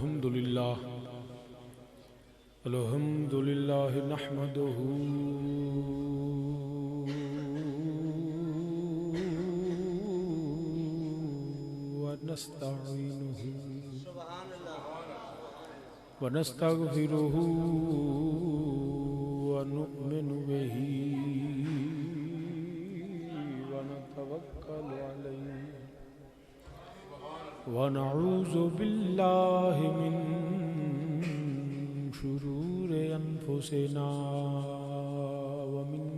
الحمد لله نحمده ونستعينه ونستغفره ونؤمن به ونتوكل عليه ونعوذ بالله من شرور أنفسنا ومن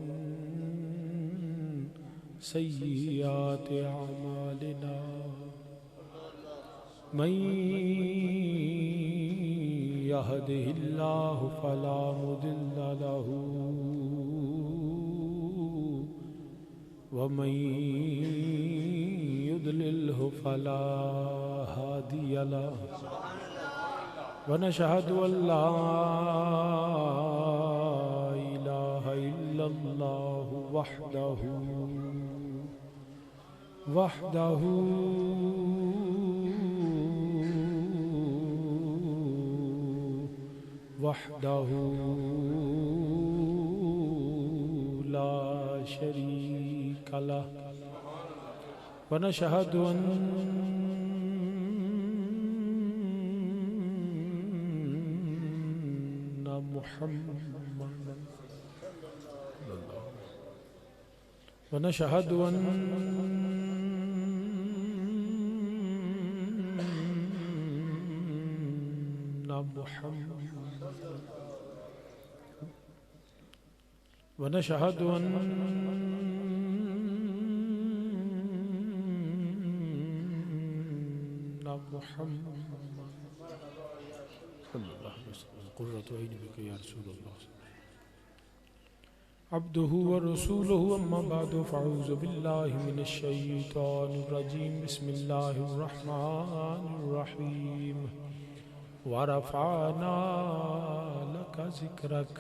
سيئات أعمالنا من يهده الله فلا مضل له ومن يضلله فلا هادي له ونشهد أن لا إله إلا الله وحده لا شريك له ونشهد أن محمدا ونشهد أن ونشهد أن محمدا صلى الله عليه وسلم قرة عين بك يا رسول الله عبده ورسوله أما بعد فأعوذ بالله من الشيطان الرجيم بسم الله الرحمن الرحيم ورفعنا لك ذكرك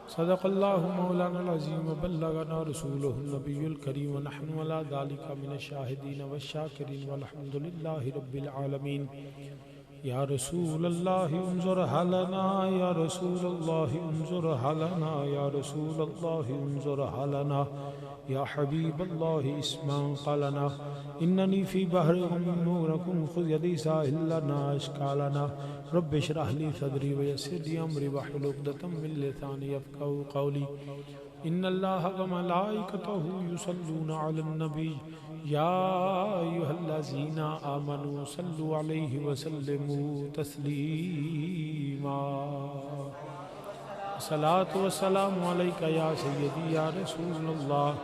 صدق الله مولانا العظيم وبلغنا رسوله النبي الكريم ونحن على ذلك من الشاهدين والشاكرين والحمد لله رب العالمين يا رسول الله انظر لنا يا رسول الله انظر لنا يا رسول الله انظر لنا يا حبيب الله اسمع قالنا إنني في بحر غموركم خذ يدي ساهل لنا أشكالنا رب اشرح لي صدري ويسر لي أمري واحلل عقدة من لساني يفقهوا قولي إن الله وملائكته يصلون على النبي يا أيها الذين آمنوا صلوا عليه وسلموا تسليما الصلاة والسلام عليك يا سيدي يا رسول الله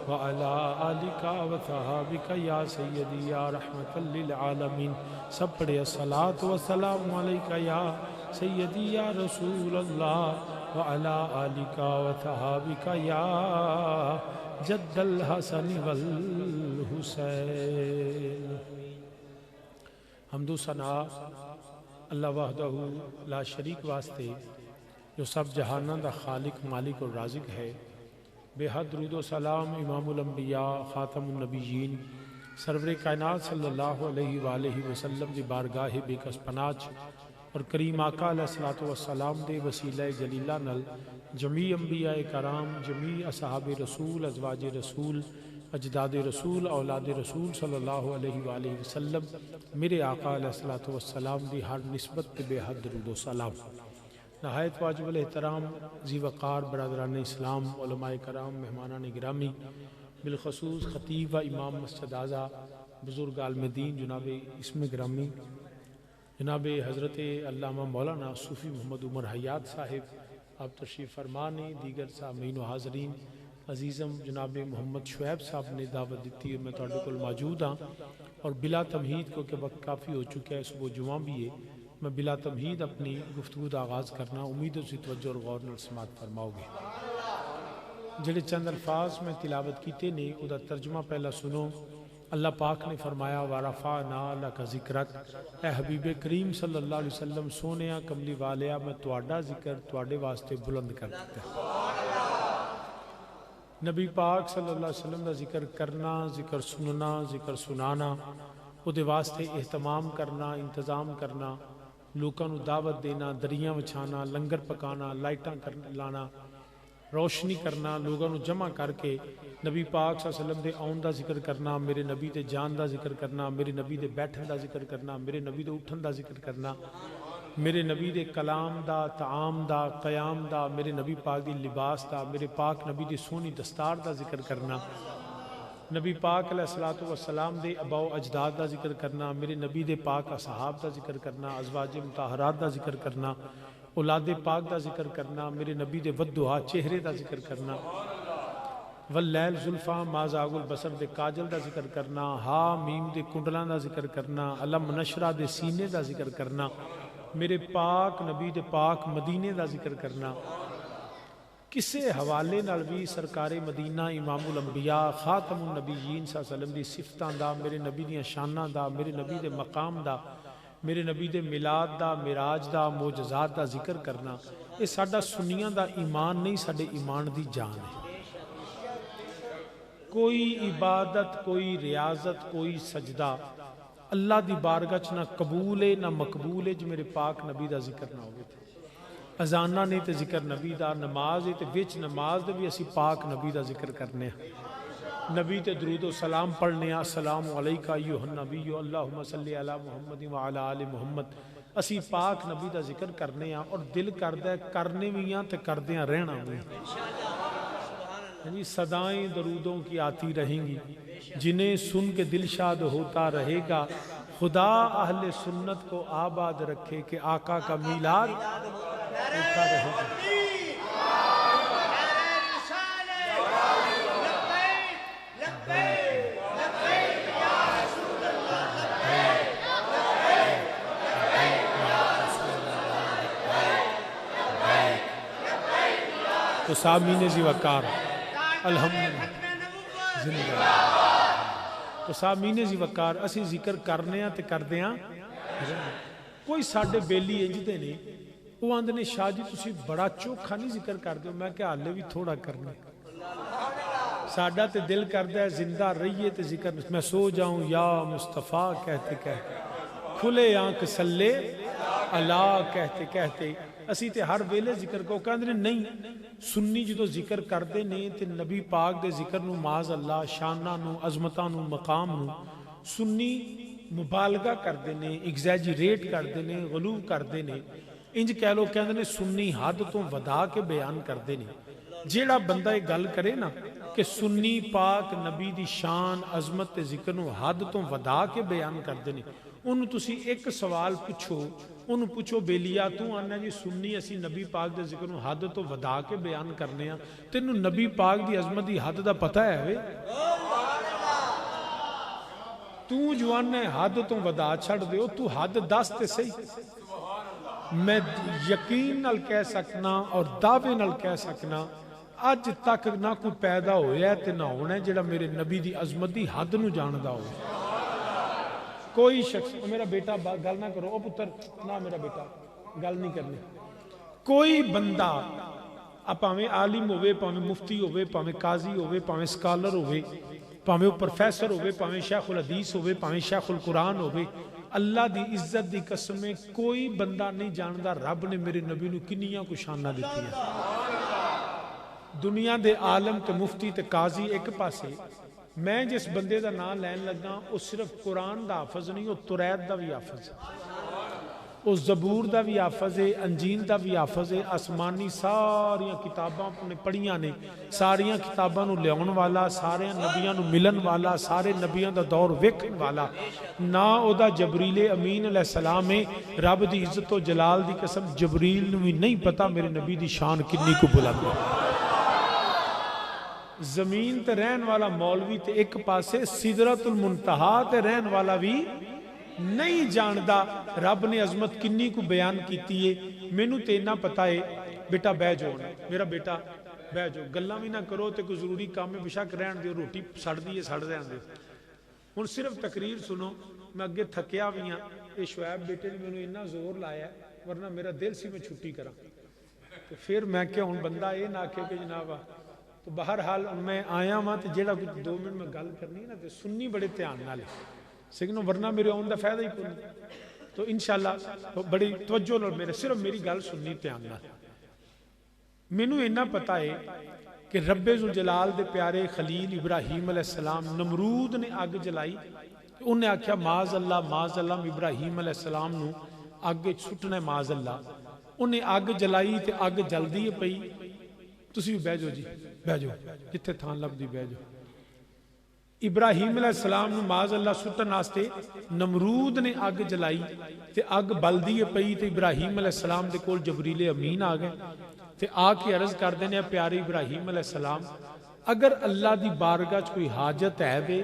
وعلى آلك وصحابك يا سيدي يا رحمة للعالمين سب پڑھے الصلاة والسلام عليك يا سيدي يا رسول الله وعلى آلك وصحابك يا جد الحسن والحسین حمد و ثنا اللہ وحدہ لا شریک واسطے جو سب جہانہ دا خالق مالک اور رازق ہے بے حد درود و سلام امام الانبیاء خاتم النبیین سرور کائنات صلی اللہ علیہ وآلہ وسلم دی بارگاہ بے کس پناج اور کریم آقا علیہ السلام دے وسیلہ جلیلہ نل جمیع انبیاء کرام جمیع اصحاب رسول ازواج رسول اجداد رسول اولاد رسول صلی اللہ علیہ وآلہ وسلم میرے آقا علیہ السلام دی ہر نسبت بے حد درود و سلام نہایت واجب الاحترام ذی وقار برادران اسلام علماء کرام مہمانان گرامی بالخصوص خطیب و امام مسجد اعظم بزرگ عالم دین جناب اسم گرامی جناب حضرت علامہ مولانا صوفی محمد عمر حیات صاحب آپ تشریف فرمانے دیگر سامعین و حاضرین عزیزم جناب محمد شعیب صاحب نے دعوت دیتی ہے میں تواڈے کول موجود ہاں اور بلا تمہید کو کہ وقت کافی ہو چکا ہے صبح جمعہ بھی ہے میں بلا تمہید اپنی گفتگو کا آغاز کرنا امید سے توجہ اور غور نال سماعت فرماؤ گے جڑے چند الفاظ میں تلاوت کیتے نے او دا ترجمہ پہلا سنو اللہ پاک نے فرمایا وَرَفَعْنَا لَكَ ذِكْرَكَ اے حبیب کریم صلی اللہ علیہ وسلم سونیا کملی والیا میں تواڈا ذکر تواڈے واسطے بلند کر دیتا نبی پاک صلی اللہ علیہ وسلم دا ذکر کرنا ذکر سننا ذکر سنانا ਉਹਦੇ ਵਾਸਤੇ اہتمام ਕਰਨਾ, ਇੰਤਜ਼ਾਮ ਕਰਨਾ, ਲੋਕਾਂ ਨੂੰ ਦਾਵਤ ਦੇਣਾ, ਦਰੀਆਂ ਵਿਛਾਣਾ, ਲੰਗਰ ਪਕਾਣਾ, ਲਾਈਟਾਂ ਲਾਣਾ, ਰੋਸ਼ਨੀ ਕਰਨਾ, ਲੋਕਾਂ ਨੂੰ ਜਮ੍ਹਾਂ ਕਰਕੇ ਨਬੀ ਪਾਕ ਸੱਲੱਲਾਹੁ ਅਲੈਹਿ ਵਸੱਲਮ ਦੇ ਆਉਣ ਦਾ ਜ਼ਿਕਰ ਕਰਨਾ, ਮੇਰੇ ਨਬੀ ਦੇ ਜਾਣ ਦਾ ਜ਼ਿਕਰ ਕਰਨਾ, ਮੇਰੇ ਨਬੀ ਦੇ ਬੈਠਣ ਦਾ ਜ਼ਿਕਰ ਕਰਨਾ, ਮੇਰੇ ਨਬੀ ਦੇ ਉੱਠਣ ਦਾ ਜ਼ਿਕਰ ਕਰਨਾ, ਮੇਰੇ ਨਬੀ ਦੇ ਕਲਾਮ ਦਾ, ਤਾਮ ਦਾ, ਕਿਆਮ ਦਾ, ਮੇਰੇ ਨਬੀ ਪਾਕ ਦੀ ਲਿਬਾਸ ਦਾ, ਮੇਰੇ ਪਾਕ ਨਬੀ ਦੀ ਸੋਹਣੀ ਦਸਤਾਰ ਦਾ ਜ਼ਿਕਰ ਕਰਨਾ, نبی پاک علیہ الصلوۃ والسلام دے اباؤ اجداد دا ذکر کرنا، میرے نبی دے پاک اصحاب دا ذکر کرنا، ازواج مطہرات دا ذکر کرنا، اولاد پاک دا ذکر کرنا، میرے نبی دے ودھا چہرے دا ذکر کرنا، واللیل زلفا ما زاغ البصر دے کاجل دا ذکر کرنا، ہا میم دے کنڈلاں دا ذکر کرنا، علم نشرہ دے سینے دا ذکر کرنا، میرے پاک نبی دے پاک مدینے دا ذکر کرنا، کسے حوالے نال بھی سرکار مدینہ امام الانبیاء خاتم النبیین صلی اللہ علیہ وسلم دی صفتاں دا، میرے نبی دیاں شاناں دا، میرے نبی دے مقام دا، میرے نبی دے میلاد دا، معراج دا، معجزات دا ذکر کرنا، یہ ساڈا سنیاں دا ایمان نہیں، ساڈے ایمان دی جان ہے۔ کوئی عبادت، کوئی ریاضت، کوئی سجدہ اللہ دی بارگاہ چ نہ قبول ہے نہ مقبول ہے جو میرے پاک نبی دا ذکر نہ ہوئے تھے۔ اذانہ نہیں تے ذکر نبی دا، نماز ہے تے وچ نماز دے بھی اسی پاک نبی دا ذکر کرنے ہیں، نبی تے درود و سلام پڑھنے ہیں، السلام علیکہ ایھا النبی اللہم صلی علی محمد وعلی آل محمد، اسی پاک نبی دا ذکر کرنے ہیں، اور دل کردہ ہے کرنے بھی ہیں تے کردے ہیں رہنا بھی ہیں۔ صدائیں درودوں کی آتی رہیں گی، جنہیں سن کے دل شاد ہوتا رہے گا، خدا اہل سنت کو آباد رکھے کہ آقا کا میلاد ہوتا رہے گا۔ تو سامعین ذی وقار الحمدللہ زندہ، تو سامعین ذی وقار اسی ذکر کرنے ہیں تے کردے ہیں۔ کوئی ساڈے بیلی انجدے نے وہ آندے نے شاہ جی تسی بڑا چوکھا نہیں ذکر کر دو، میں کہ حالے بھی تھوڑا کرنا، ساڈا تے دل کردہ ہے زندہ رہیے تے ذکر، میں سو جاؤں یا مصطفیٰ کہتے کہتے، کھلے آنکھ سلے اللہ کہتے کہتے، اسی تے ہر ویلے ذکر کو کہندے نہیں۔ سنی جدو ذکر کردے نے تے نبی پاک دے ذکر نو معاذ اللہ شانہ نو عظمتہ نو مقام نو سنی مبالغہ کردے نے، ایگزیجریٹ کردے نے، غلو کردے نے، انج کہہ لو کہندے نے سنی حد تو ودا کے بیان کردے نے۔ جیڑا بندہ یہ گل کرے نا کہ سنی پاک نبی دی شان عظمت تے ذکر نو حد تو ودا کے بیان کردے نے، انہوں تسی ایک سوال پوچھو، انہوں پوچھو بیلیا تو آنا جی سنی اسی نبی پاک دے ذکر نو حد تو ودا کے بیان کرنے ہیں، تینوں نبی پاک دی عظمت دی حد دا پتہ ہے وے؟ تو جوان نے حد تو ودا چھڑ دے ہو، تو حد دس تے صحیح۔ میں یقین نال کہہ سکنا اور دعوے نال کہہ سکنا اج تک نہ کوئی پیدا ہویا ہے تے نہ ہونا ہے جڑا میرے نبی دی عظمت دی حد نو جاندہ ہو۔ کوئی شخص، میرا بیٹا گل نہ کرو، او پتر نہ میرا بیٹا گل نہیں کرنی، کوئی بندہ پاویں عالم ہوئے، پاویں مفتی ہوئے، پاویں قاضی ہوئے، پاویں سکالر ہوئے، پاویں پروفیسر ہوئے، پاویں شیخ الحدیث ہوئے، پاویں شیخ القرآن ہوئے، اللہ دی عزت دی قسم میں کوئی بندہ نہیں جاندہ رب نے میرے نبی نو کنیاں کو شانہ دیتی ہے۔ دنیا دے عالم تے مفتی تے قاضی ایک پاسے، میں جس بندے دا نام لین لگا وہ صرف قرآن دا حافظ نہیں، وہ توریت دا بھی حافظ ہے، وہ زبور دا بھی حافظ ہے، انجیل دا بھی حافظ ہے، آسمانی ساریاں کتاباں نے پڑھیاں نے، ساریاں کتاباں نو لیون والا، سارے نبیاں نو ملن والا، سارے نبیاں دا دور ویکھن والا، نہ او دا جبریل امین علیہ السلام ہے۔ رب دی عزت و جلال دی قسم جبریل نو بھی نہیں پتا میرے نبی دی شان کنی کو بلند ہے۔ زمین تے رہن والا مولوی تے ایک پاسے، سدرۃ المنتہا تے رہن والا بھی نہیں جاندہ رب نے عظمت کنی کو بیان کیتی ہے۔ مینوں تے نہ پتا ہے بیٹا بہ جاؤ، میرا بیٹا بہ جاؤ، گلاں بھی نہ کرو تے کوئی ضروری کام میں بشک رہن دیو، روٹی سڑ دی ہے سڑ رہن دیو، ہن صرف تقریر سنو، میں اگے تھکیا بھی ہاں، اے شعیب بیٹے نے مینوں اتنا زور لایا ورنہ میرا دل سی میں چھٹی کراں، تو پھر میں کہ ہن بندہ یہ نہ آکھے کہ جناب تو بہرحال میں آیا ہاں تے جیڑا کچھ 2 منٹ میں گل کرنی ہے نا تے سنی بڑے دھیان نال، سکھنا ورنہ میرے آن دا فائدہ ہی کوئی نہیں۔ تو انشاءاللہ بڑی توجہ نال میرے صرف میری گل سننی دھیان نال۔ مینوں اینا پتا ہے کہ رب ذوالجلال دے پیارے خلیل ابراہیم علیہ السلام نمرود نے اگ جلائی، انہیں آکھیا معاذ اللہ ابراہیم علیہ السلام نو اگ سٹنا معاذ اللہ، انہیں اگ جلائی تے اگ جلدی پئی۔ تسی بھی بہ جاؤ جی، بہ جاؤ جتھے تھان لبدی بہ جاؤ۔ ابراہیم علیہ السلام نو معاذ اللہ سٹن واسطے نمرود نے اگ جلائی تے اگ بلدی پئی تے ابراہیم علیہ السلام دے کول جبریل امین آ گئے تے آ کے عرض کر دینے پیارے ابراہیم علیہ السلام اگر اللہ دی بارگاہ چ کوئی حاجت ہے وے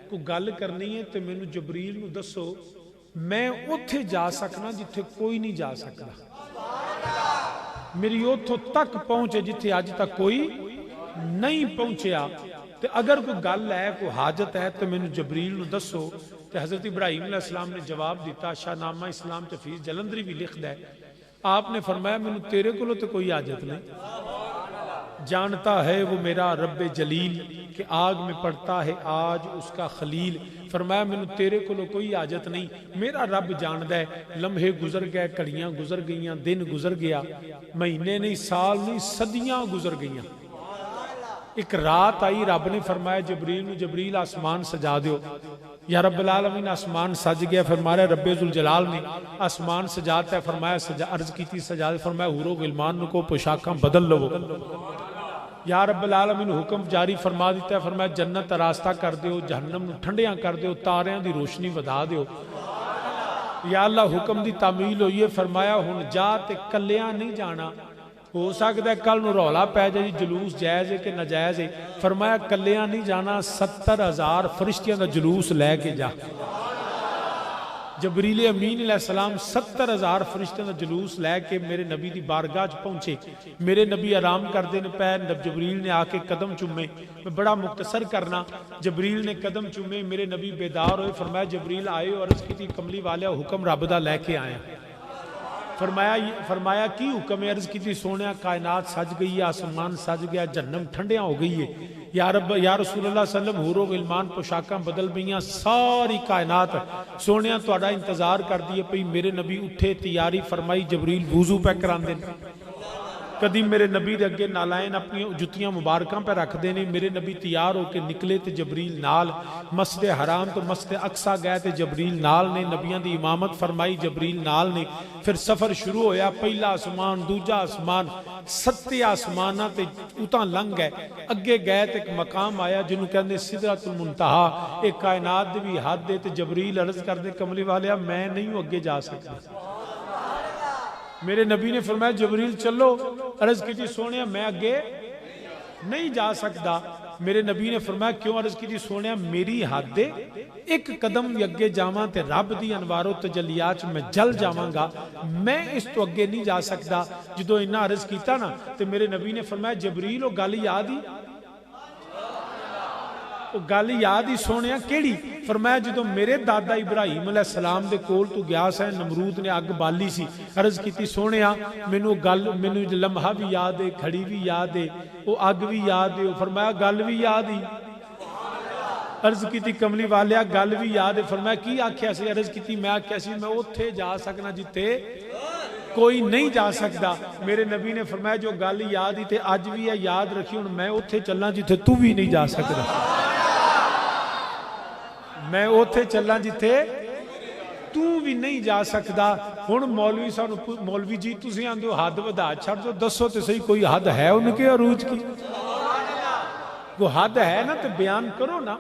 کوئی گل کرنی ہے تے مینوں جبریل نو دسو، میں اوتھے جا سکنا جتھے کوئی نہیں جا سکتا، میری اوتھوں تک پہنچے جتھے اج تک کوئی نہیں پہنچیا، تے اگر کوئی گل ہے کوئی حاجت ہے تو مینوں جبریل نو دسو۔ تے حضرت ابراہیم علیہ السلام نے جواب دیتا، شاہ نامہ اسلام چفیز جلندری بھی لکھ دے، آپ نے فرمایا مینوں تیرے کولوں تو کوئی حاجت نہیں، جانتا ہے وہ میرا رب جلیل کہ آگ میں پڑتا ہے آج اس کا خلیل، فرمایا مینوں تیرے کولوں کوئی حاجت نہیں، میرا رب جاندا ہے۔ لمحے گزر گئے، گھڑیاں گزر گئیاں، دن گزر گیا، مہینے نہیں، سال نہیں، صدیاں گزر گئیاں۔ ایک رات آئی، رب نے فرمایا جبریل نو جبریل آسمان سجا دیو، یا رب العالمین آسمان سج گیا، فرمایا رب ذوالجلال نے آسمان سجاتا ہے، فرمایا عرض کی تھی سجا دے، فرمایا حور و غلمان کو پوشاکاں بدل لو، یا رب العالمین حکم جاری فرما دیتا ہے، فرمایا جنت راستہ کر دیو، جہنم نو ٹھنڈیاں کر دیو، تاریاں دی روشنی ودا دیو، یا اللہ حکم دی تعمیل ہوئی ہے، فرمایا ہن جا تے کلیاں نہیں جانا، ہو سکتا ہے کل نو رولا پہ جائے جلوس جائز ہے کہ ناجائز ہے، فرمایا کلیاں نہیں جانا، 70,000 فرشتیاں دا جلوس لے کے جا۔ جبریل امین علیہ السلام 70,000 فرشتیاں دا جلوس لے کے میرے نبی دی بارگاہ پہنچے، میرے نبی آرام کردے نے پہ، جبریل نے آ کے قدم چومے، میں بڑا مختصر کرنا، جبریل نے قدم چومے، میرے نبی بیدار ہوئے، فرمایا جبریل آئے اور عرض کی تھی کملی والے حکم رب دا لے کے آئے، فرمایا کی حکم ہے، عرض کی تھی سونیا کائنات سج گئی ہے، آسمان سج گیا، جہنم ٹھنڈیاں ہو گئی ہے، یا رب یا رسول اللہ صلی اللہ علیہ وسلم حور و غلمان پوشاکاں بدل گئیاں، ساری کائنات سونیا تہاڈا انتظار کر دیے پئی، میرے نبی اٹھے تیاری فرمائی، جبریل وضو پہ کراندے کدی میرے نبی دے اگے نالائن اپنی جتیاں مبارکاں پہ رکھ دینے، میرے نبی تیار ہو کے نکلے تے جبریل نال، مسجد حرام تو مسجد اقصی گئے تے جبریل نال نے، نبیاں دی امامت فرمائی جبریل نال نے، پھر سفر شروع ہویا، پہلا آسمان، دوجا آسمان، 7 آسماناں تے اتاں لنگ گئے، اگے گئے تے ایک مقام آیا جنہوں کہندے سدرۃ المنتہا، ایک کائنات دی بھی حد دے تے جبریل عرض کر دے کملی والیا میں نہیں ہوں اگے جا سکتا، میرے نبی نے فرمایا جبریل چلو، عرض کی تھی سونیا میں اگے نہیں جا سکتا، میرے نبی نے فرمایا کیوں، عرض کی تھی سونیا میری حد دے ایک قدم بھی اگے جاواں تے رب دی انوار و تجلیات میں جل جاواں گا، میں اس تو اگے نہیں جا سکتا، جدو انہاں عرض کیتا نا تے میرے نبی نے فرمایا جبریل وہ گل یاد ہی، وہ گل یاد ہی سونیا کیڑی، فرمایا جدو میرے دادا ابراہیم علیہ السلام دے کول تو گیا سا، نمرود نے اگ بالی سی، عرض کیتی سونیا مینوں گل مینوں لمحہ بھی یاد ہے، کھڑی بھی یاد ہے، وہ اگ بھی یاد ہے، فرمایا گل بھی یاد ہی، عرض کیتی کملی والیا گل بھی یاد ہے، فرمایا کی آکھیا سی، عرض کیتی میں آکھیا سی میں اوتھے جا سکنا جتے کوئی نہیں جا سکتا، میرے نبی نے فرمایا جو گل یاد ہی تے اج بھی ہے یاد رکھی، ہن میں اوتھے چلنا جتے تو بھی نہیں جا سکتا، میں اوتھے چلنا جتے تو بھی نہیں جا سکتا، ہن مولوی سانو مولوی جی تسی آندے حد ودا چھڑ دو، دسو تے صحیح کوئی حد ہے ان کے عروج کی، وہ حد ہے نا تو بیان کرو نا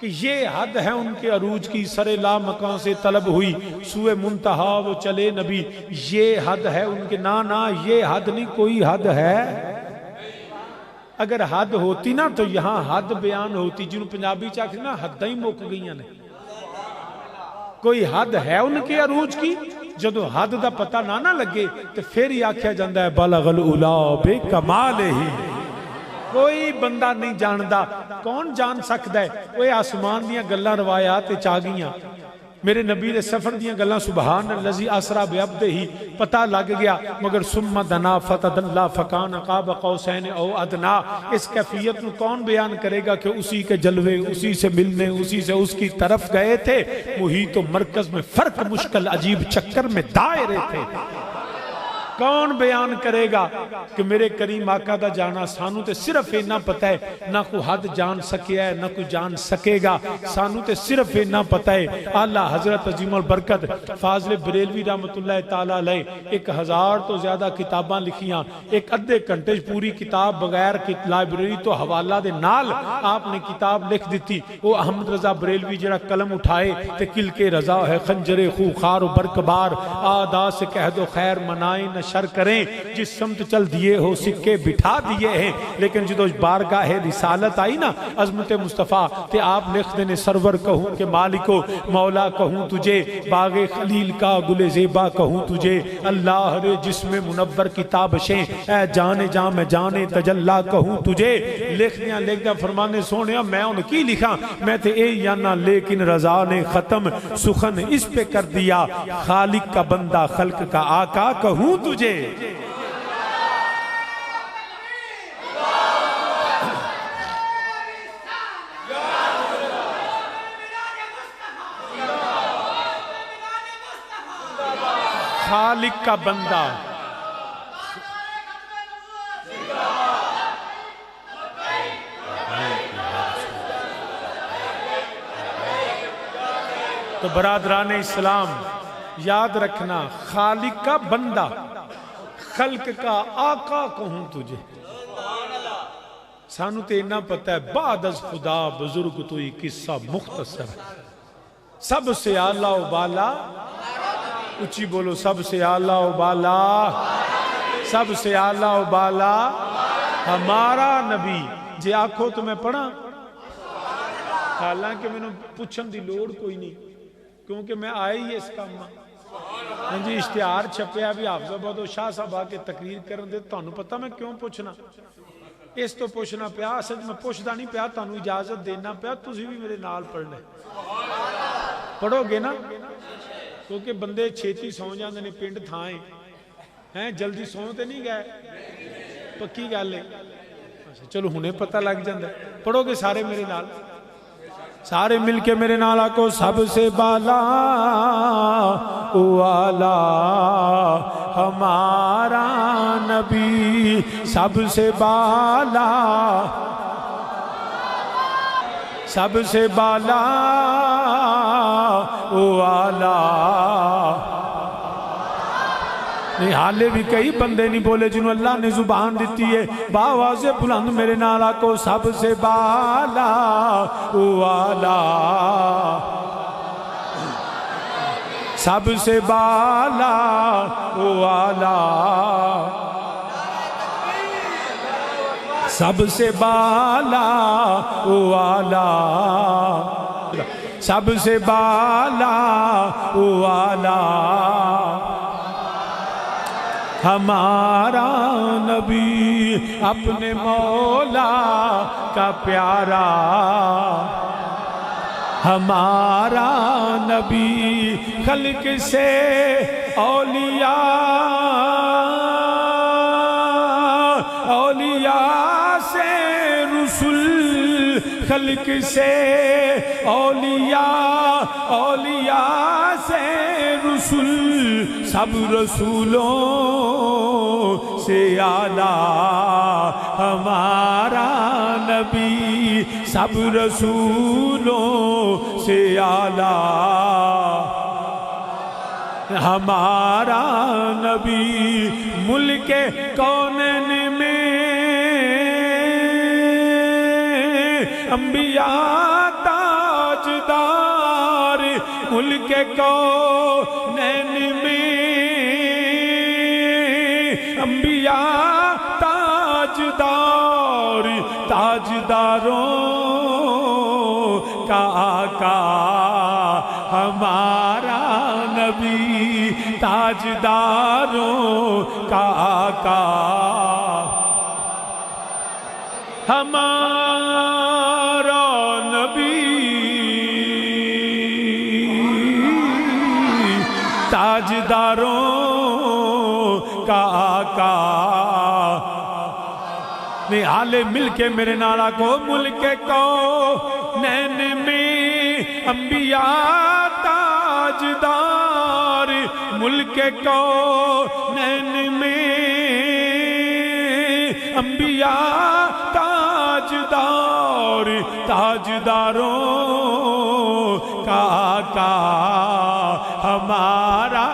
کہ یہ حد ہے ان کے عروج کی، سر لا مکان سے طلب ہوئی سوئے منتہا وہ چلے نبی، یہ حد ہے ان کے، نا یہ حد نہیں کوئی حد ہے، اگر حد ہوتی نا تو یہاں حد بیان ہوتی، جنہوں پنجابی چاہتے نا حدیں ہی موک گئیاں نے، کوئی حد ہے ان کے عروج کی، جدو حد دا پتہ نہ لگے تو پھر ہی آکھیا جاندہ ہے بلغ العلا بے کمال ہی، کوئی بندہ نہیں جاندا، کون جان سکتا ہے، وہ آسمان دیاں گلاں روایات چاہ گئیاں، میرے نبی دے سفر دیاں گلاں سبحان الذی اسرا بعبدہ ہی پتہ لگ گیا، مگر ثم دنا فتدلا فکان قاب قوسین او ادنا. اس کیفیت نو کون بیان کرے گا کہ اسی کے جلوے، اسی سے ملنے، اسی سے اس کی طرف گئے تھے. محیط و مرکز میں فرق مشکل عجیب چکر میں دائرے تھے. کون بیان کرے گا کہ میرے کریم آقا دا جانا؟ سانو تے صرف اینا پتہ ہے، نہ کوئی حد جان سکیا ہے نہ کوئی جان سکے گا. سانو تے صرف اینا پتہ ہے اعلیٰ حضرت عظیم البرکت فاضل بریلوی رحمت اللہ تعالی علیہ 1000 تو زیادہ کتاباں لکھیاں، ایک ادھے گھنٹے پوری کتاب بغیر لائبریری تو حوالہ دے نال آپ نے کتاب لکھ دیتی. وہ احمد رضا بریلوی جڑا قلم اٹھائے تے کل کے رضا ہے خنجر خوخار و برقبار، آدا سے کہہ دو خیر منائیں نہ شر کریں، جس سمت چل دیے ہو سکے بٹھا دیے ہیں. لیکن جدو بارگاہ رسالت آئی نا عظمت مصطفیٰ تے آپ لکھ دینے سرور کہوں کہ مالکو مولا کہوں تجھے، باغ خلیل کا گل زیبا کہوں تجھے، اللہ رے جسم منور کی تابشیں، اے جانے جاں میں جانے تجلا کہوں تجھے. لکھ دیا فرمانے سونیا میں ان کی لکھا، میں تے اے یانا لیکن رضا نے ختم سخن اس پہ کر دیا، خالق کا بندہ خلق کا آقا کہوں تجھے. خالق کا بندہ تو برادران اسلام یاد رکھنا، خالق کا بندہ خلق کا آقا کہوں تجھے. سانو تے اتنا پتہ ہے بعد از خدا بزرگ تو یہ قصہ مختصر ہے. سب سے اعلیٰ و بالا، اچھی بولو، سب سے اعلیٰ و بالا، سب سے اعلیٰ و بالا ہمارا نبی. جے آنکھو تو میں پڑھا، حالانکہ میں نے پوچھن دی لوڑ کوئی نہیں کیونکہ میں آئی ہی اس کام میں. جی اشتہار چھپیا بھی حافظ آباد و شاہ صاحب آ کے تقریر کرن دے. تانوں پتہ میں کیوں پوچھنا؟ اس تو پوچھنا پیا، اصل میں پوچھدا نہیں پیا، تانوں اجازت دینا پیا، تسی بھی میرے نال پڑھنا پڑھو گے نا. کیونکہ بندے چھیتی سو جاندے نے پنڈ تھائیں ہیں، جلدی سو تے نہیں گئے، پکی گل ہے. چلو ہنے پتہ لگ جاندے. پڑھو گے سارے میرے نال؟ سارے مل کے میرے نال آکو. سب سے بالا والا ہمارا نبی، سب سے بالا، سب سے بالا والا. نہیں حالے بھی کئی بندے نہیں بولے جنہوں اللہ نے زبان دیتی ہے. باواز بلند میرے نال آکو. سب سے بالا والا، سب سے بالا والا، سب سے بالا والا، سب سے بالا والا ہمارا نبی، اپنے مولا کا پیارا ہمارا نبی. خلق سے اولیاء، اولیاء سے رسول، خلق سے اولیاء، اولیاء سے رسول، سب رسولوں سے اعلیٰ ہمارا نبی، سب رسولوں سے اعلیٰ ہمارا نبی. ملک کونین میں انبیاء تاجدار، ملک کونین میں انبیاء تاجدار، تاجداروں کا آقا ہمارا نبی، تاجداروں کا آقا ہمارا نبی. کا آقا نہالے مل کے میرے نالا کو ملک کو نین میں انبیاء تاجدار ملک کو نین میں انبیاء تاجدار تاجداروں کا آقا ہمارا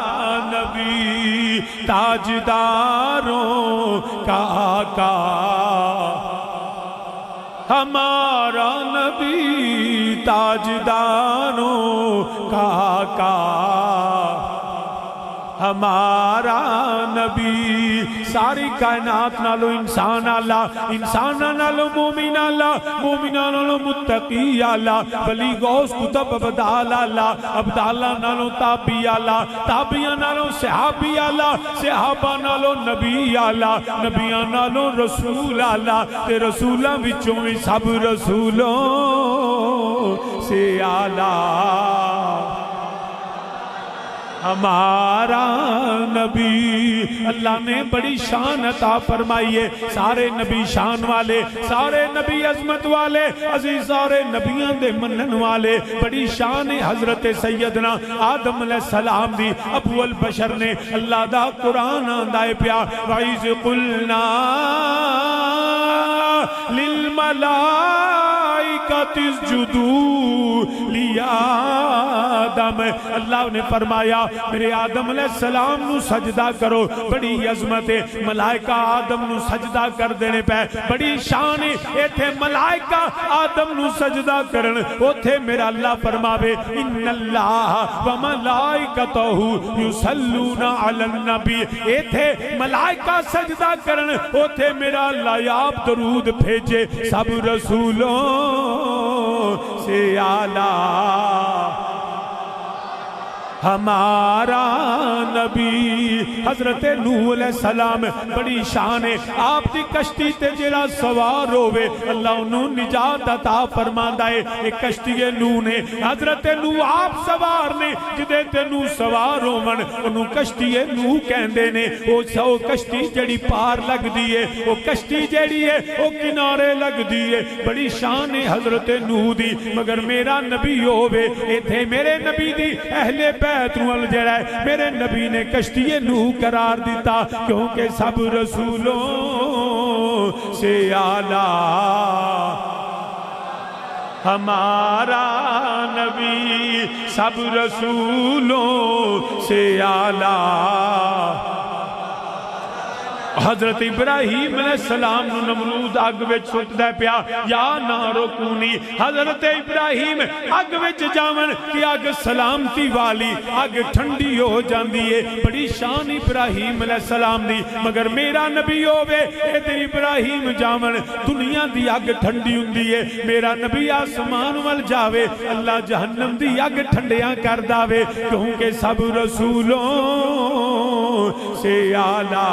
نبی تاجداروں کا آقا ہمارا نبی تاجداروں کا آقا ہمارا نبی ساری کائنات نالو انسان اللہ انسان نالو مومن اللہ مومن نالو متقی اللہ ولی غوث کتب ابدال اللہ ابدالہ نالو تابعی اللہ تابعیہ نالو صحابی اللہ صحابہ نالو نبی اللہ نبیہ نالو رسول اللہ تے رسولہ بچوں میں سب رسولوں سے آلہ ہمارا نبی اللہ نے بڑی شان عطا فرمائی ہے سارے نبی شان والے سارے نبی عظمت والے عزیز سارے نبیان دے منن والے بڑی شان حضرت سیدنا آدم علیہ السلام دی ابو البشر نے اللہ دا قرآن آندائے پیا وَإِذْ قُلْنَا لِلْمَلَائِكَةِ اسْجُدُوا لِآدَمَ اللہ نے فرمایا میرے آدم علیہ السلام نو سجدہ کرو بڑی عظمت ہے ملائکہ آدم نو سجدہ کر دینے پہ بڑی شان ہے ایتھے ملائکہ آدم نو سجدہ کرن اوتھے میرا اللہ فرماوے ان اللہ وملائکتہ یصلون علی النبی ایتھے ملائکہ سجدہ کرن اوتھے میرا اللہ آپ درود بھیجے سب رسولوں سے آلہ ہمارا نبی حضرت نوح علیہ السلام بڑی شان ہے آپ دی کشتی تے جڑا سوار ہوئے اللہ انہوں نجات عطا فرماندا ہے ایک کشتی نوح نے حضرت نوح آپ سوار نے جدے تے نوح سوار ہوون انہوں کشتی نوح کہندے نے او کشتی جڑی پار لگ دی ہے او کشتی جڑی ہے او کنارے لگ دی ہے بڑی شان ہے حضرت نوح دی مگر میرا نبی ہوئے ایتھے میرے نبی دی اہل بیتروال جڑا ہے میرے نبی نے کشتی نوح قرار دیتا کیونکہ سب رسولوں سے آلہ ہمارا نبی سب رسولوں سے آلہ حضرت ابراہیم علیہ السلام نو نمرود اگ وچ سٹ دے پیا یا نارو کونی حضرت ابراہیم اگ وچ جاون کہ اگ سلامتی والی اگ ٹھنڈی ہو جاندی ہے بڑی شان ابراہیم علیہ السلام دی مگر میرا نبی ہووے ادھر ابراہیم جاون دنیا دی اگ ٹھنڈی ہوندی ہے میرا نبی آسمان ول جاوے اللہ جہنم دی اگ ٹھنڈیاں کر داوے کیونکہ سب رسولوں سے آلہ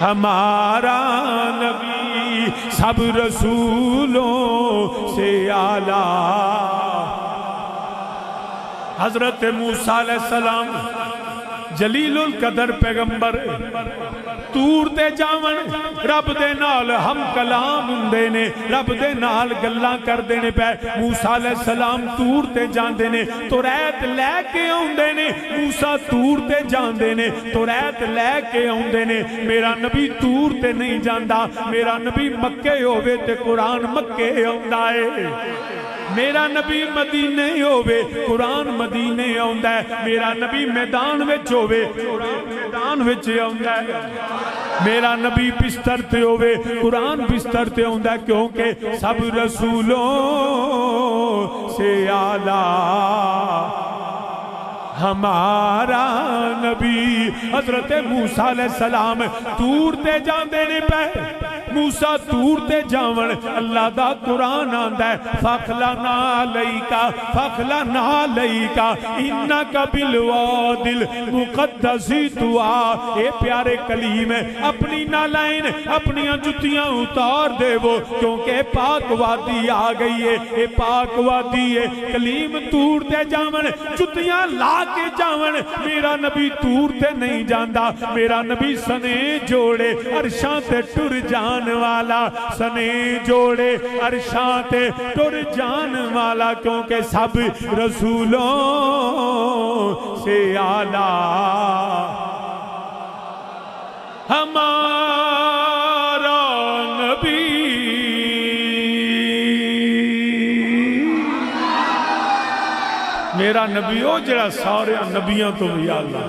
ہمارا نبی سب رسولوں سے آلہ حضرت موسیٰ علیہ السلام جلیل القدر پیغمبر تور تے جاون رب دے نال ہم کلام ہوندے نے رب دے نال گلاں کر دینے پہ موسیٰ علیہ السلام تور تے جاندے نے تو ریت لے کے ہوندے نے موسیٰ تور تے جاندے نے تو ریت لے کے ہوندے نے میرا نبی تور تے نہیں جاندا میرا نبی مکے ہووے تے قرآن مکے ہوندا ہے میرا نبی مدینے ہووے قرآن مدینے ہوندا ہے میرا نبی میدان وچ ہووے قرآن میدان وچ ہوندا ہے میرا نبی بستر تے ہووے قرآن بستر تے ہوندا ہے کیونکہ سب رسولوں سے آلہ ہمارا نبی حضرت موسیٰ علیہ السلام تور تے جاندے نے پہ موسیٰ تور تے جاون اللہ دا قرآن آندا ہے فَخْلَنَا عَلَيْكَ إِنَّكَ بِالْوَادِ الْمُقَدَّسِ طُوًى اے پیارے کلیم ہے اپنی نالائن اپنی جتیاں اتار دے وہ کیونکہ پاک وادی آ گئی ہے اے پاک وادی ہے کلیم تور تے جاون جتیاں لا کے جاون میرا نبی تور تے نہیں جاندا میرا نبی سنے جوڑے عرشاں تے ٹر جان والا سنے جوڑے عرشاں تے ٹر جان والا کیونکہ سب رسولوں سے اعلیٰ ہمارا نبی میرا نبی ہو جڑا سارے نبیوں تو بھی اللہ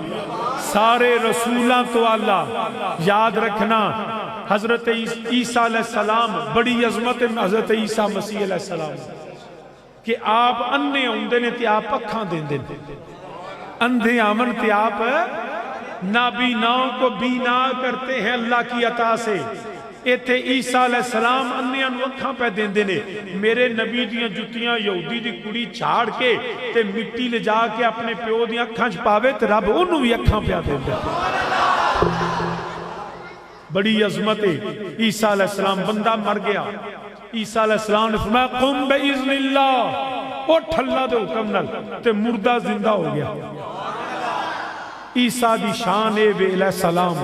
سارے رسولاں تو اللہ یاد رکھنا حضرت عیسیٰ علیہ السلام بڑی عظمت حضرت عیسیٰ مسیح علیہ السلام کہ آپ اندھے ہوندے نے تے آپ اکھاں دیندے اندھے آمن تے آپ نابیناؤں کو بینا کرتے ہیں اللہ کی عطا سے ایتھے عیسیٰ علیہ السلام انیاں نو اکھاں پہ دیندے نے میرے نبی دیاں جتیاں یہودی دی کڑی چھاڑ کے تے مٹی لے جا کے اپنے پیو دیاں اکھاں چھپاوے تے رب انہوں بھی اکھاں پہ دیندے بڑی عظمت ہے عیسیٰ علیہ السلام بندہ مر گیا عیسیٰ علیہ السلام نے فرمایا قم بِإِذْنِ اللَّهِ اٹھ اللہ دے حکم نال تے مردہ زندہ ہو گیا عیسیٰ دی شان علیہ السلام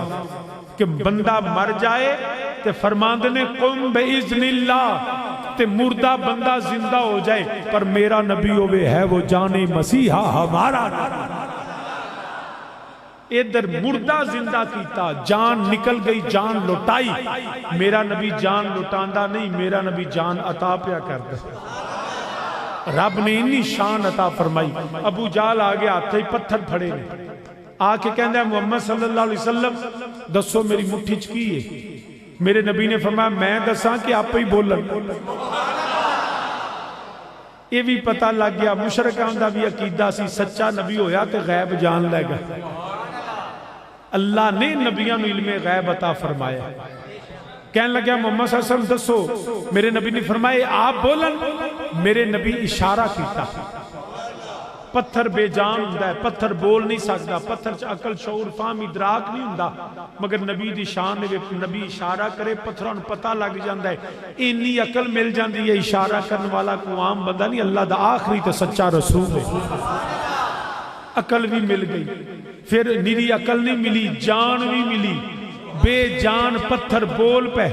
کہ بندہ مر جائے تے فرماندے نے قم بِإِذْنِ اللَّهِ تے مردہ بندہ زندہ ہو جائے پر میرا نبی ہوئے ہے وہ جان مسیحہ ہمارا ادھر مردہ زندہ کیتا جان نکل گئی جان لٹائی میرا نبی جان لٹاندہ نہیں میرا نبی جان عطا پیا کرتا رب نے انی شان عطا فرمائی ابو جال آگے آتے ہی پتھر پھڑے نے آکے کہندہ ہے محمد صلی اللہ علیہ وسلم دسو میری مٹھی چکی ہے میرے نبی نے فرمایا میں دساں کہ آپ ہی بولن یہ بھی پتہ لگ گیا مشرکان دا بھی عقیدہ سی سچا نبی ہویا تے غیب جان لے گا اللہ نے نبیان علم غیب عطا فرمایا کہنے لگا محمد صلی اللہ علیہ وسلم دسو میرے نبی نے فرمایا آپ بولن میرے نبی اشارہ کیتا پتھر بے جان ہوندا ہے پتھر بول نہیں سکتا پتھر چ عقل شعور فہم ادراک نہیں ہوندا مگر نبی دی شان نے نبی اشارہ کرے پتھراں نوں پتہ لگ جاندا ہے اینی عقل مل جاندی ہے اشارہ کرنے والا کوئی عام بندہ نہیں اللہ دا آخری تے سچا رسول ہے عقل بھی مل گئی پھر نیری عقل نہیں ملی جان بھی ملی بے جان پتھر بول پہ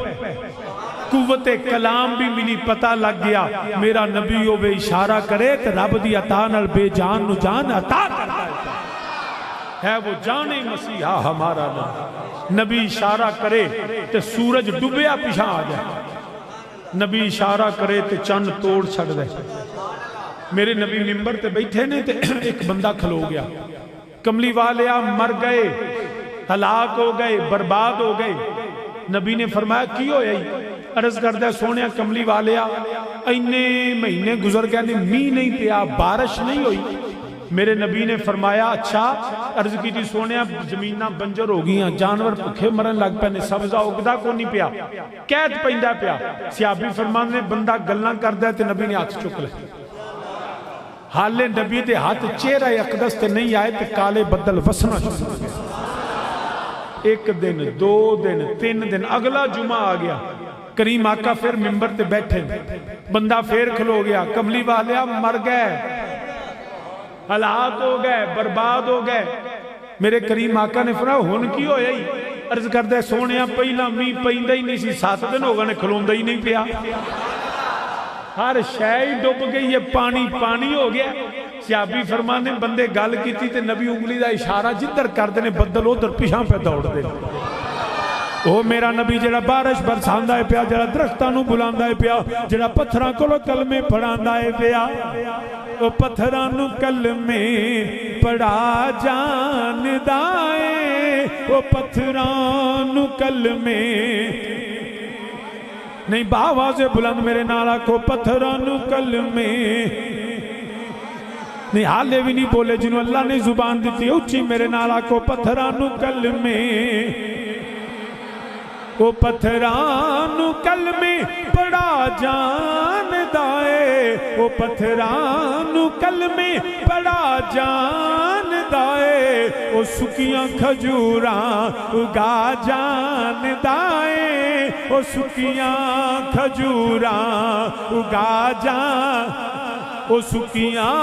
قوت کلام بھی ملی پتہ لگ گیا میرا نبی ہو بے اشارہ کرے تو رب دی عطا نال بے جان نو جان عطا کرتا ہے وہ جان مسیحہ ہمارا نبی اشارہ کرے تو سورج ڈوبیا پیچھا آ جائے نبی اشارہ کرے تو چند توڑ چھڑ دے میرے نبی ممبر تے بیٹھے نے تے ایک بندہ کھلو گیا کملی والے مر گئے ہلاک ہو گئے برباد ہو گئے نبی نے فرمایا کی ہو یہی عرض کردہ سونے کملی والے اینے مہینے گزر گئے می نہیں پیا بارش نہیں ہوئی میرے نبی نے فرمایا اچھا عرض کی تھی سونے زمینہ بنجر ہو گئی ہیں جانور پکھے مرن لگ پہنے سبزہ اگدہ کو نہیں پیا قید پہندہ پیا سیابی فرمان نے بندہ گلنا کردہ تے نبی نے ہاتھ چک لے حالے نبی دے ہاتھ چہرہ اقدس تے نہیں آئے تے کالے بدل وسنا شروع ایک دن دو دن تین دن اگلا جمعہ آ گیا کریم آقا پھر ممبر تے بیٹھے بندہ پھر کھلو گیا کملی والے مر گئے ہلاک ہو گئے برباد ہو گئے میرے کریم آقا نے فرمایا ہن کی ہویا ہی عرض کردے سونیا پہلا می پیندا ہی نہیں سی 7 دن ہو گئے کھلوندا ہی نہیں پیا ہر شے ڈوب گئی ہے پانی پانی ہو گیا سیابی فرمان نے بندے گل کیتی تے نبی انگلی دا اشارہ جدھر کر دینے بدل ادھر پیچھے پہ دوڑ دے او میرا نبی جڑا بارش برساندا ہے پیا جڑا درختاں نوں بلاندا ہے پیا جڑا پتھراں کولوں کلمے پڑھاندا ہے پیا او پتھراں نوں کلمے پڑھا جاندا ہے او پتھراں نوں کلمے نہیں باواز بلند میرے نالا کو پتھراں نوں کلمے نہیں حالے بھی نہیں بولے جنہوں اللہ نے زبان دیتی اچھی میرے نالا کو پتھراں نوں کلمے وہ پتھرانو کلمے پڑا جاندا ہے، وہ پتھرانو کلمے پڑا جاندا ہے، وہ سکیاں کھجوراں اگا جاندا ہے، وہ سکیاں کھجوراں اگا وہ سکیاں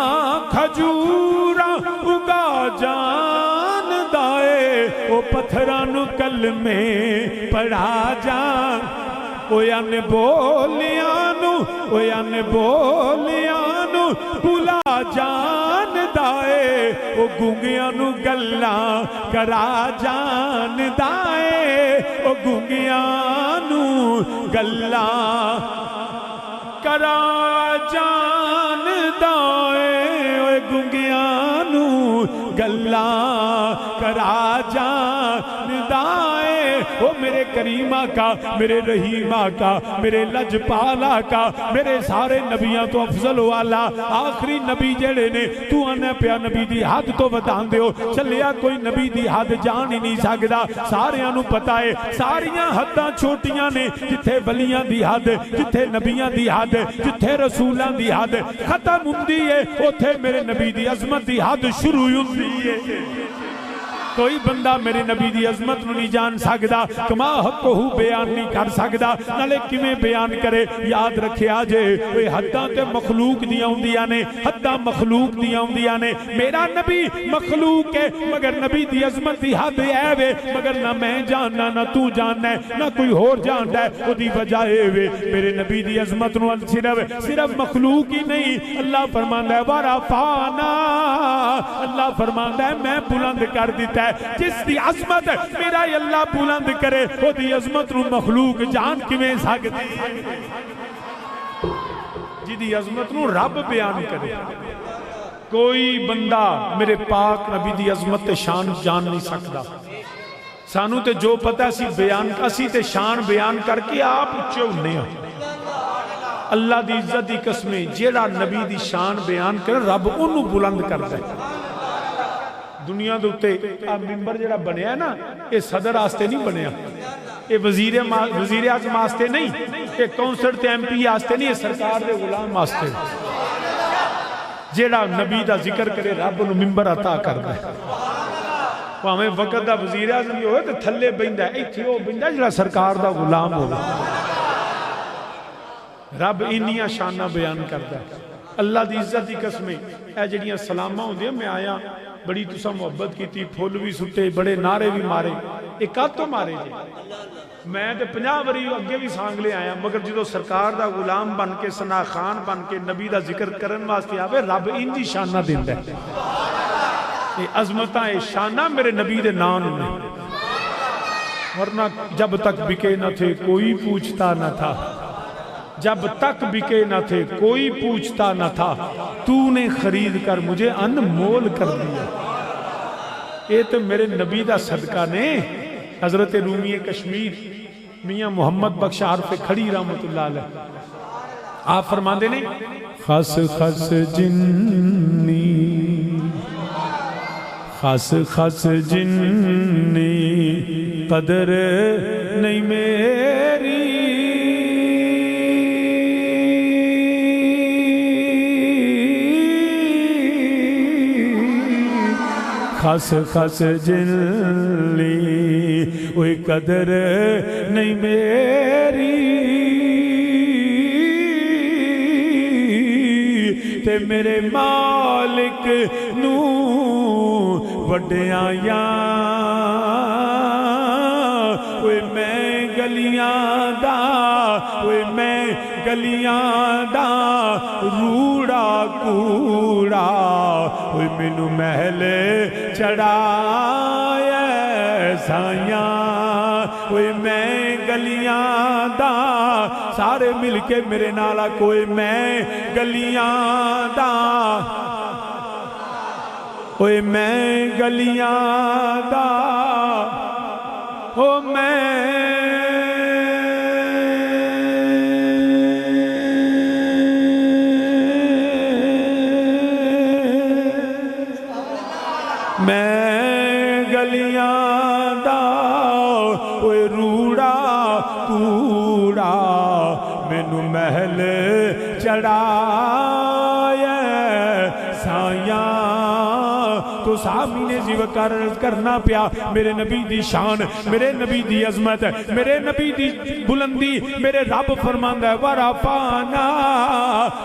کھجوراں اگا جاندا ہے، وہ پتھرانو کلمے پڑھا جان ان بولیاں نو بلا جاندا ہے، وہ گونگیاں نو گلاں کرا جاندا ہے، وہ گونگیاں نو گلاں کرا جاندا ہے، وہ گونگیاں نو گلاں کرا جاندا ہے۔ وہ میرے کریم آقا، میرے رحیم آقا، میرے لجپال آقا، میرے سارے نبیاں تو افضل والا آخری نبی جڑے نے تو آنا پیا نبی دی حد تو ودان دیو، چلیا کوئی نبی دی حد جان ہی نہیں سکدا، سارے انو پتا ہے ساریاں حداں چھوٹیاں نے، جتھے ولیاں دی حد، جتھے نبیاں دی حد، جتھے رسولاں دی حد ختم ہوندی ہے، اوتھے میرے نبی دی عظمت دی حد شروع ہوندی ہے۔ کوئی بندہ میرے نبی دی عظمت نو نہیں جان سکدا، کما حقہ بیان نہیں کر سکدا، نالے کیویں بیان کرے؟ یاد رکھے آجے وہ حداں تے مخلوق دیاں ہوندیاں نے، حداں مخلوق دیاں ہوندیاں نے، میرا نبی مخلوق ہے مگر نبی دی عظمت دی حد ہے وے، مگر نہ میں جاننا نہ تو جاننا ہے نہ کوئی اور جانتا ہے، وہ دی وجہ ہے وے میرے نبی دی عظمت نو صرف مخلوق ہی نہیں، اللہ فرماندا ہے ورفعنا، اللہ فرماندا ہے میں بلند کر دیتا ہے، جس دی عظمت میرا اللہ بلند کرے وہ دی عظمت نو مخلوق جان کیویں سکدی، جی دی عظمت نو رب بیان کرے۔ کوئی بندہ میرے پاک نبی دی عظمت شان جان نہیں سکدا، سانو تے جو پتہ سی بیان اسی تے شان بیان کر کے آپ اچھے ہونے ہیں۔ اللہ دی عزت دی قسمیں جیڑا نبی دی شان بیان کرے رب انہوں بلند کرتا ہے۔ دنیا دوتے ممبر جڑا بنیا ہے نا، یہ صدر آستے نہیں بنیا، یہ وزیر اعظم آستے نہیں، یہ کونسل تے ایم پی آستے نہیں، یہ سرکار دے غلام آستے جیڑا نبی دا ذکر کرے رب انہوں ممبر عطا کرتا ہے۔ وہ ہمیں وقت دا وزیر اعظم یہ ہوئے تو تھلے بندہ ہے، ایک تھی وہ بندہ جڑا سرکار دا غلام ہوگا، رب انہیاں شانہ بیان کرتا ہے۔ اللہ دی عزت دی قسمیں اے جڑیاں سلامہ ہوں دیا، میں آیا بڑی تسا محبت کی تھی، پھول بھی سٹے، بڑے نعرے بھی مارے، ایک آت تو مارے جی میں تے 50 وری اگے بھی سانگلے آیا، مگر جدو سرکار دا غلام بن کے ثنا خان بن کے نبی دا ذکر کرن واسطے آوے رب انجی شانہ دیندہ ہے۔ یہ عظمتہ شانہ میرے نبی دے نام نے، ورنہ جب تک بکے نہ تھے کوئی پوچھتا نہ تھا، جب تک بکے نہ تھے کوئی پوچھتا نہ تھا، تو نے خرید کر مجھے انمول کر دیا۔ یہ تو میرے نبی دا صدقہ نے۔ حضرت رومی کشمیر میاں محمد بخش عارف کھڑی رحمت اللہ علیہ آپ فرماندے نہیں، خس خس جنی خس خس جنی قدر نہیں میری، خس خس جنی کوئی قدر نہیں میری، تے میرے مالک نو وڈیاں یا اوے میں گلیاں دا، اوے میں گلیاں دا روڑا کوڑا، اوے مینوں محل چڑھایا سایاں، اوے میں گلیاں دا، سارے مل کے میرے نالا کوئی میں گلیاں دا، اوے میں گلیاں دا، او میں گلیاں دا، اوے روڑا محل چڑھایا سایاں تو صحابی نے ذکر کرنا پیا میرے نبی دی شان، میرے نبی دی عظمت، میرے نبی دی بلندی. میرے رب فرماندا ہے ورفعنا،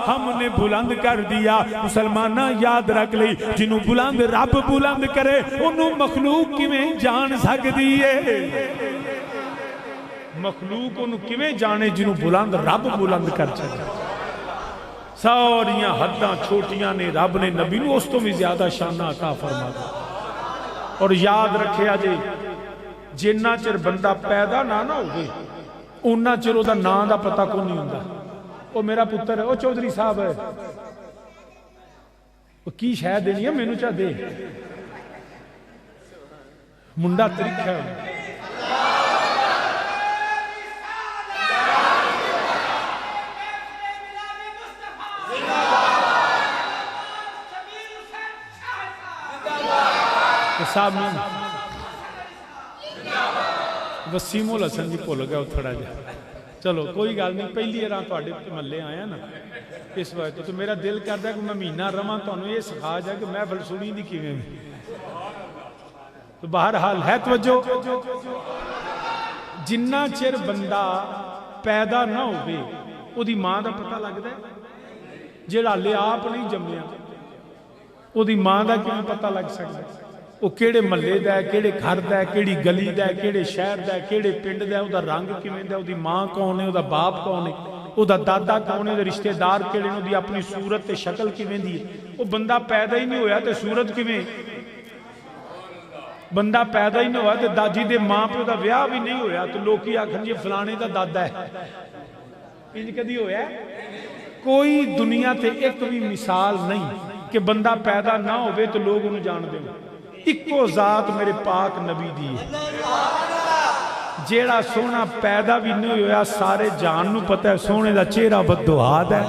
ہم نے بلند کر دیا. مسلمانہ یاد رکھ لئی جنوں بلند رب بلند کرے انہوں مخلوق کیویں جان سکدی ہے؟ مخلوق انہوں کیویں جانے جنوں بلند رب بلند کر سکے؟ ساریاں حداں چھوٹیاں نے رب نے نبی نو اس تو بھی زیادہ شانہ عطا فرما دیا. اور یاد رکھیا جی جنہ چر بندہ پیدا نہ ہوئے انہ چر او دا نام دا پتہ کو نہیں ہوندا. او میرا پتر ہے، او چودھری صاحب ہے، او کی شے دینی ہے مینوں چا دے، منڈا ترکھا ہے. صاحب وسیم الحسن جی بھول گیا تھوڑا جا. چلو کوئی گل نہیں، پہلی بار تواڈے محلے آیا نا اس وقت تو میرا دل کردا ہے کہ میں مہینہ رواں تانوں یہ سکھا جا کہ محفل سنی دی کیویں. تو بہرحال ہے توجہ، جنہ چر بندہ پیدا نہ ہوئے او دی ماں دا پتہ لگدا ہے. جیڑا لے آپ نہیں جمیا او دی ماں دا کیویں پتہ لگ سکدا ہے؟ وہ کیڑے محلے دا ہے، کیڑے گھر دا ہے، کیڑی گلی دا ہے، کیڑے شہر دا ہے، کیڑے پنڈ دا ہے، او دا رنگ کیویں دا ہے، او دی ماں کون ہے، او دا باپ کون ہے، او دا دادا کون ہے، رشتہ دار کیڑے نے، او دی اپنی صورت تے شکل کیویں دی ہے. وہ بندہ پیدا ہی نہیں ہویا تے صورت کیویں؟ بندہ پیدا ہی نہیں ہوا تے داجی دے ماں پہ دا ویاہ بھی نہیں ہویا تو لوکی آکھن جی فلانے دا دادا ہے. انج کدی ہویا ہے؟ کوئی دنیا تے ایک بھی مثال نہیں کہ بندہ پیدا نہ ہوئے تو لوگ انہوں جان دیں. اکو ذات میرے پاک نبی دی ہے، جیڑا سونا پیدا بھی نہیں ہویا سارے جان نو پتہ ہے سونے دا چہرہ بددعات ہے.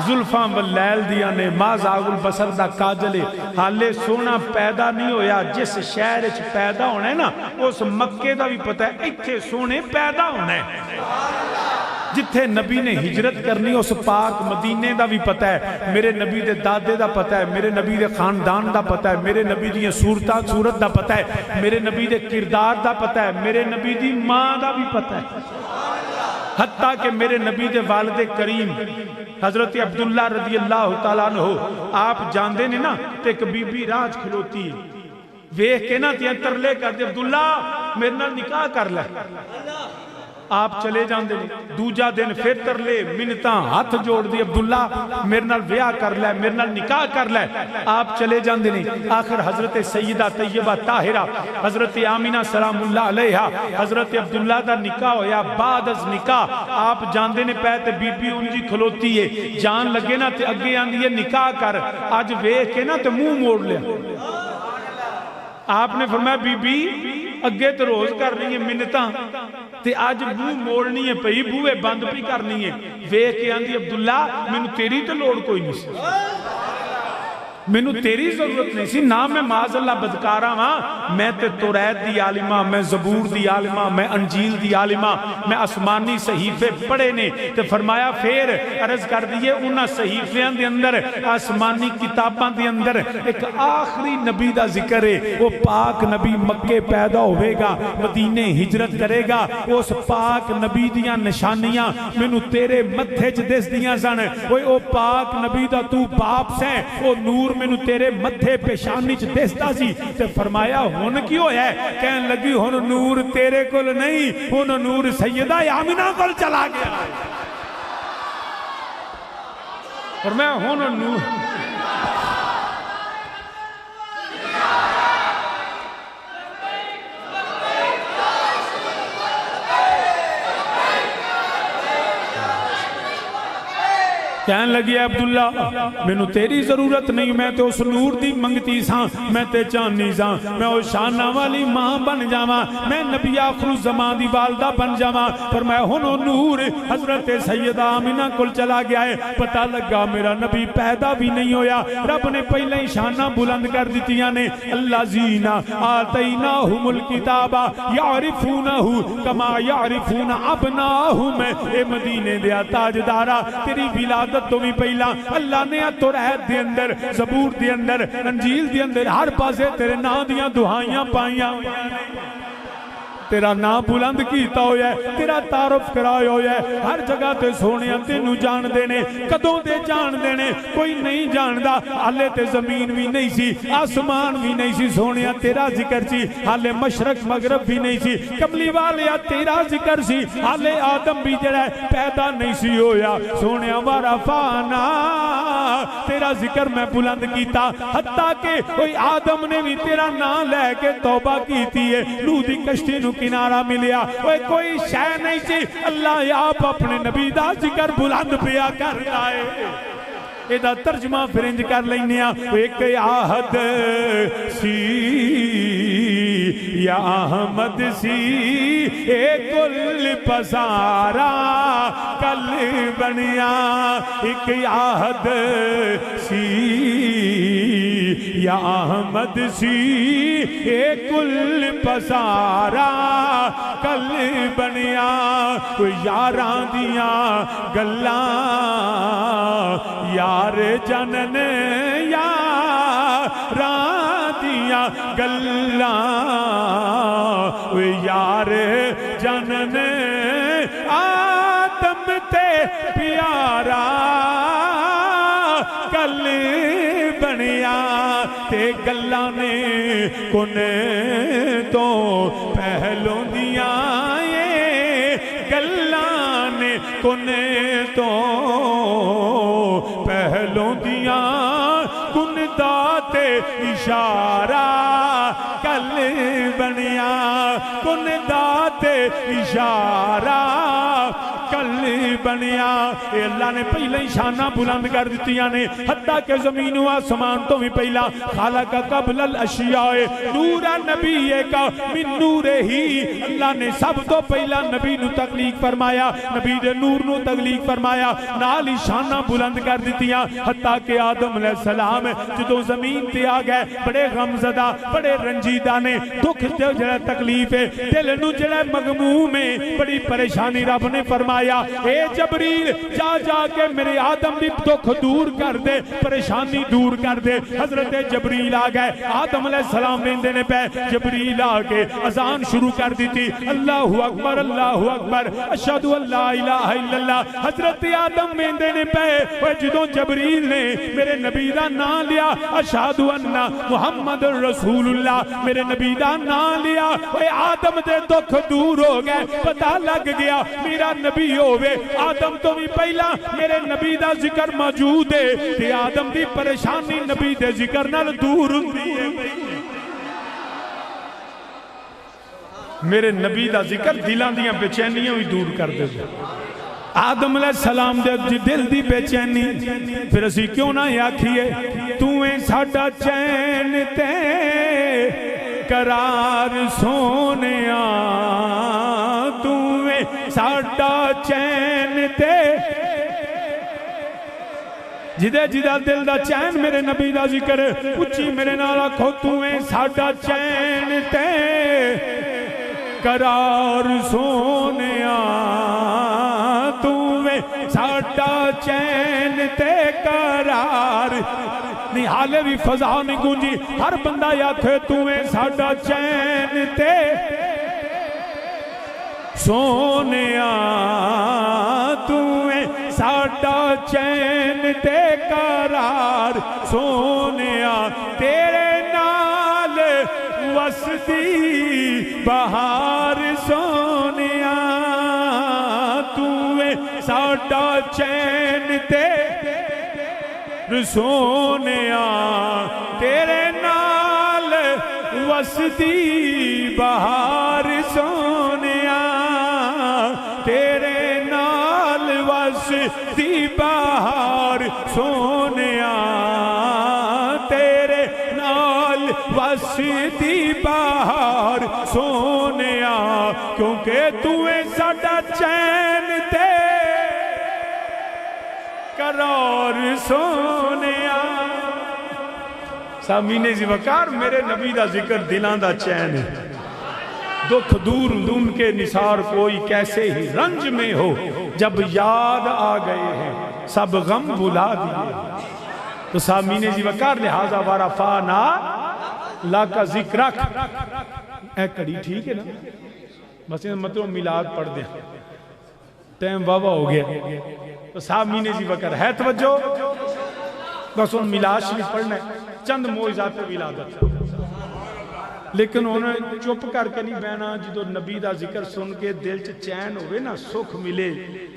زلفاں واللیل دیا نے ما زاغ البصر دا کاجلے حالے سونا پیدا نہیں ہویا. جس شہر اچ پیدا ہونا ہے نا اس مکے دا بھی پتہ ہے ایتھے سونے پیدا ہونا ہے. جتھے نبی نے ہجرت کرنی اس پاک مدینے دا بھی پتہ ہے، میرے نبی دے دادے دا پتہ ہے، میرے نبی دے خاندان دا پتہ ہے، میرے نبی دی صورت دا پتہ ہے، میرے نبی دے کردار دا پتہ ہے، میرے نبی دی ماں دا بھی پتہ ہے. حتیٰ کہ میرے نبی دے والد کریم حضرت عبداللہ رضی اللہ تعالیٰ عنہ آپ جاندے نے نا تے ایک بی بی راج کھلوتی ہے ویکھ کے نا تیاں ترلے کر دے عبداللہ میرے نال نکاح کر لے. آپ چلے جاندے نے دوجا دن پھر ترلے منتاں ہاتھ جوڑ دی عبداللہ میرے نال ویاہ کر لے، میرے نال نکاح کر لے. آپ چلے جاندے نے آخر حضرت سیدہ طیبہ طاہرہ حضرت آمینہ سلام اللہ علیہ حضرت عبداللہ دا نکاح ہویا. بعد از نکاح آپ جاندے نے پہتے بی بی ان جی کھلوتی ہے جان لگے نا تے اگے آندی ہے نکاح کر. آج ویکھ کے نا تے منہ موڑ لیا. آپ نے فرمایا بی بی اگے تو روز کر رہی ہے منتاں تے آج منہ موڑنی ہے پئی بوئے بند بھی کرنی ہے. ویکھ کے آندی عبداللہ مینوں تیری تو لوڑ کوئی نہیں سی، مینوں تیری ضرورت نہیں سی. نہ میں معاذ اللہ بدکارا ہاں، میں تے توریت دی عالمہ، میں زبور دی عالمہ، میں انجیل دی عالمہ، میں آسمانی صحیفے پڑھے نے. تے فرمایا پھر عرض کر دیئے انہاں صحیفیاں دے اندر آسمانی کتاباں دے اندر ایک آخری نبی دا ذکر ہے. وہ پاک نبی مکے پیدا ہوئے گا، مدینے ہجرت کرے گا. اس پاک نبی دیاں نشانیاں مینوں تیرے متھے چ دس دیاں سن. وہ پاک نبی دا تو باپ سے وہ نور مینوں تیرے متھے پیشانی چ دستا سی. تے فرمایا ہن کی ہویا ہے؟ کہن لگی ہن نور تیرے کول نہیں، ہن نور سیدہ آمینہ کول چلا گیا. فرمایا ہن نور کہنے لگی عبداللہ میں نو تیری ضرورت نہیں، میں تے اس نور دی منگتی ساں، میں تے چاہنی ساں میں اس شانہ والی ماں بن جاواں، میں نبی آخر الزمان دی والدہ بن جاواں، پر میں ہنو نور حضرت سیدہ آمینہ کل چلا گیا ہے، پتہ لگا میرا نبی پیدا بھی نہیں ہویا، رب نے پہلے ہی شانہ بلند کر دیتیاں نے الذین آتیناہم الکتاب یعرفونہ کما یعرفون ابناہم، اے مدینے دیا تاجدارا تیری ولادت تو بھی پہلا اللہ نے توریت دے اندر، زبور دے اندر، انجیل دے اندر ہر پاسے تیرے نام دیاں دعائیاں پائیاں، تیرا نام بلند کیتا ہویا ہے، تیرا تعارف کرایا ہویا ہے، ہر جگہ تے سونے تینوں جان دینے، کدوں تے جان دینے کوئی نہیں جاندہ، حالے تے زمین بھی نہیں سی، آسمان بھی نہیں سی، سونے تیرا ذکر سی، حالے مشرق مغرب بھی نہیں سی، کملی والیا تیرا ذکر سی، حالے آدم بھی جڑا ہے پیدا نہیں سی ہویا، سونے ورفعنا تیرا ذکر میں بلند کیتا، حتیٰ کہ کوئی آدم نے بھی تیرا نام لے کے توبہ کیتی ہے، نوح دی کشتی نو کنارہ ملیا، کوئی شے نہیں سی، اللہ آپ اپنے نبی دا ذکر بلند پیا کر لائے، ایدہ ترجمہ فرنج کر لینیا، ایک آہد سی یا احمد سی اے کل پسارا کل بنیا، ایک آہد سی یا احمد سی اے کل پسارا کل بنیا، کوئی یاراں دیاں گلاں یار جنن یاراں دیاں گلاں یار جنن آدم تے پیارا کل بنیا، تے گلاں نے کنے تو پہلوں دیاں گلاں نے کنے تو پہلوں دیاں کن داتے اشارہ کل بنیا، کن داتے اشارہ کل بنیا، اے اللہ نے پہلے ہی شانہ بلند کر دیتیاں نے، حتیٰ کہ زمین و آسمان تو بھی پہلا خالق قبل الاشیاء نور نبی کا من نور ہی، اللہ نے سب تو پہلا نبی نو تخلیق فرمایا، نبی دے نور نو تخلیق فرمایا، نال ہی شانہ بلند کر دیتیاں، حتیٰ کہ آدم علیہ السلام جدو زمین تے آ گئے بڑے غمزدہ بڑے رنجیدہ نے، دکھ جڑا تکلیف ہے دل نو جڑا مغموم ہے، بڑی پریشانی رب نے فرمایا اے جبریل جا جا کے میرے آدم بھی دکھ دور کر دے، پریشانی دور کر دے، حضرت جبریل آ گئے، آدم علیہ السلام لیندے نے پہ، جبریل آ کے اذان شروع کر دی تھی، اللہ اکبر اشہد ان لا الہ الا اللہ، حضرت آدم لیندے نے پہ، جدوں جبریل نے میرے نبی دا نام لیا اشہد ان محمد رسول اللہ، میرے نبی دا نام لیا، آدم دے دکھ دور ہو گئے، پتہ لگ گیا میرا نبی ہوئے، آدم تو بھی پہلا میرے نبی دا ذکر موجود ہے، کہ آدم دی پریشانی نبی دے ذکر نال دور ہوندی ہے، میرے نبی دا ذکر دلان دیاں بے چینیاں بھی دور کر دے گا، آدم علیہ السلام دے دل دی بے چینی، پھر اسی کیوں نہ آکھیے تویں ساڈا چین تے قرار سونیا، تویں ساڈا چین تے، جدے جدہ دل دا چین میرے نبی دا ذکر، اچھی میرے نال آکھو تویں ساڈا چین تے قرار سونیا، تویں ساڈا چین تے قرار، نہیں حالے بھی فضا نہیں گونجی، ہر بندہ یاکھے تویں ساڈا چین تے سونیا، تویں ساڈا چین تے قرار سونیا، تیرے نال وسدی بہار سونیا، تویں ساڈا چین تے سونیا، تیرے نال وسدی بہار سونیا، تیرے نال وسدی دی بہار سونیا تیرے نال وسدی بہار سونیا کیونکہ تو اے ساڈا چین تے قرار سونیا سامعین ذی وقار میرے نبی دا ذکر دلان دا چین ہے دکھ دور ان کے نثار کوئی کیسے ہی رنج میں ہو جب یاد آ گئے ہیں سب غم بھلا دیے تو سامعین ذی وقار لہذا ورفعنا لک ذکرک اے کڑی ٹھیک ہے نا بس مطلب میلاد پڑھ دیں ٹائم بابا ہو گیا تو سامعین ذی وقار ہے توجہ بس ان میلاد شریف پڑھنا ہے چند معجزات ولادت لیکن انہیں چپ کر کے نہیں بہنا جدو نبی دا ذکر سن کے دل چ چین ہوئے نا سکھ ملے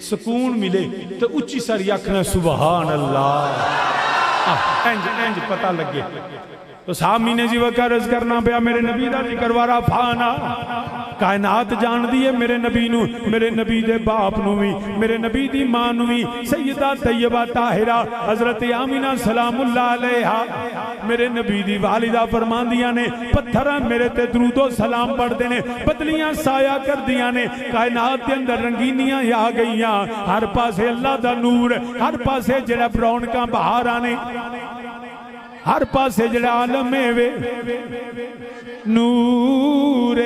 سکون ملے تو اچھی ساری آکھنا سبحان اللہ انج پتہ لگے تو سامعین ذی وقار عرض کرنا پیا میرے نبی دا ذکر ورفعنا کائنات جان دیئے میرے نبی نو میرے نبی دے باپ نو بھی میرے نبی دی ماں نو بھی سیدہ طیبہ طاہرہ حضرت آمینہ سلام اللہ علیہا میرے نبی دی والدہ فرمان دیا نے پتھرہ میرے تے درود و سلام پڑھ دینے بدلیاں سایہ کر دیا نے کائنات دے اندر رنگینیاں آ گئیاں ہر پاسے اللہ دا نور ہر پاسے جڑا براؤن کا بہار آنے ہر پاسے جڑا عالم وے نور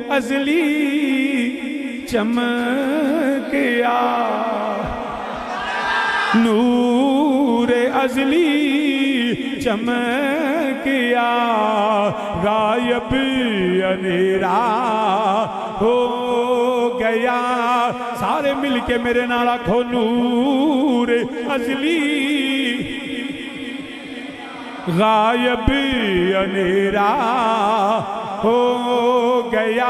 ازلی چمکیا نور ازلی چمکیا غائب اندھیرا ہو گیا سارے مل کے میرے نال آکھو نور ازلی غائب اندھیرا ہو گیا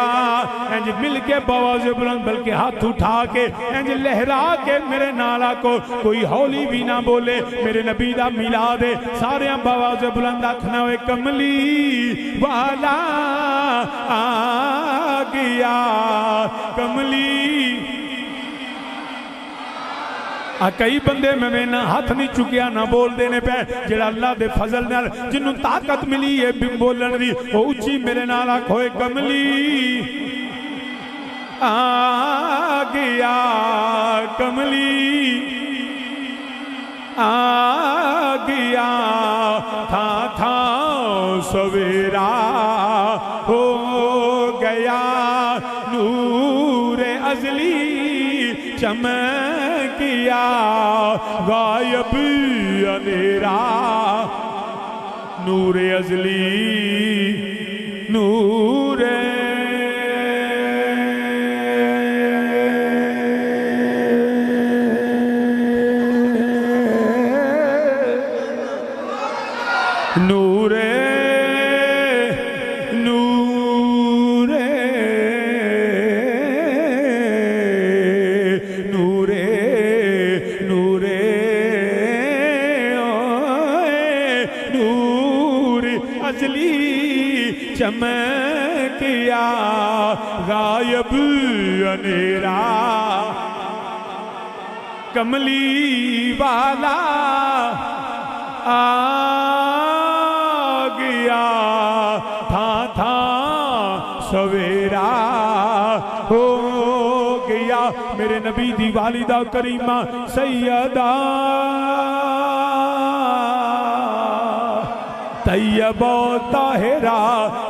انج مل کے بواز بلند بلکہ ہاتھ اٹھا کے انج لہرا کے میرے نالا کو کوئی ہولی بھی نہ بولے میرے نبی دا میلاد ہے سارے بواز بلند آکھنا ہوئے کملی والا آ گیا کملی کئی بندے میں نہ ہاتھ نہیں چکیا نہ بول دینے پہ جڑا اللہ دے فضل نال جنہوں طاقت ملی ہے بولن دی وہ اچھی میرے نالا کھوئے کملی آ گیا کملی آ گیا تھا سویرا ہو گیا نور ازلی چمکیا غائب اندھیرا نور ازلی نور نور نور نور نور نور ازلی چمکیا غائب اندھیرا کملی والا آ گیا تھا سویرا ہو گیا میرے نبی دی والدہ کریمہ سیدہ طیبہ و طاہرہ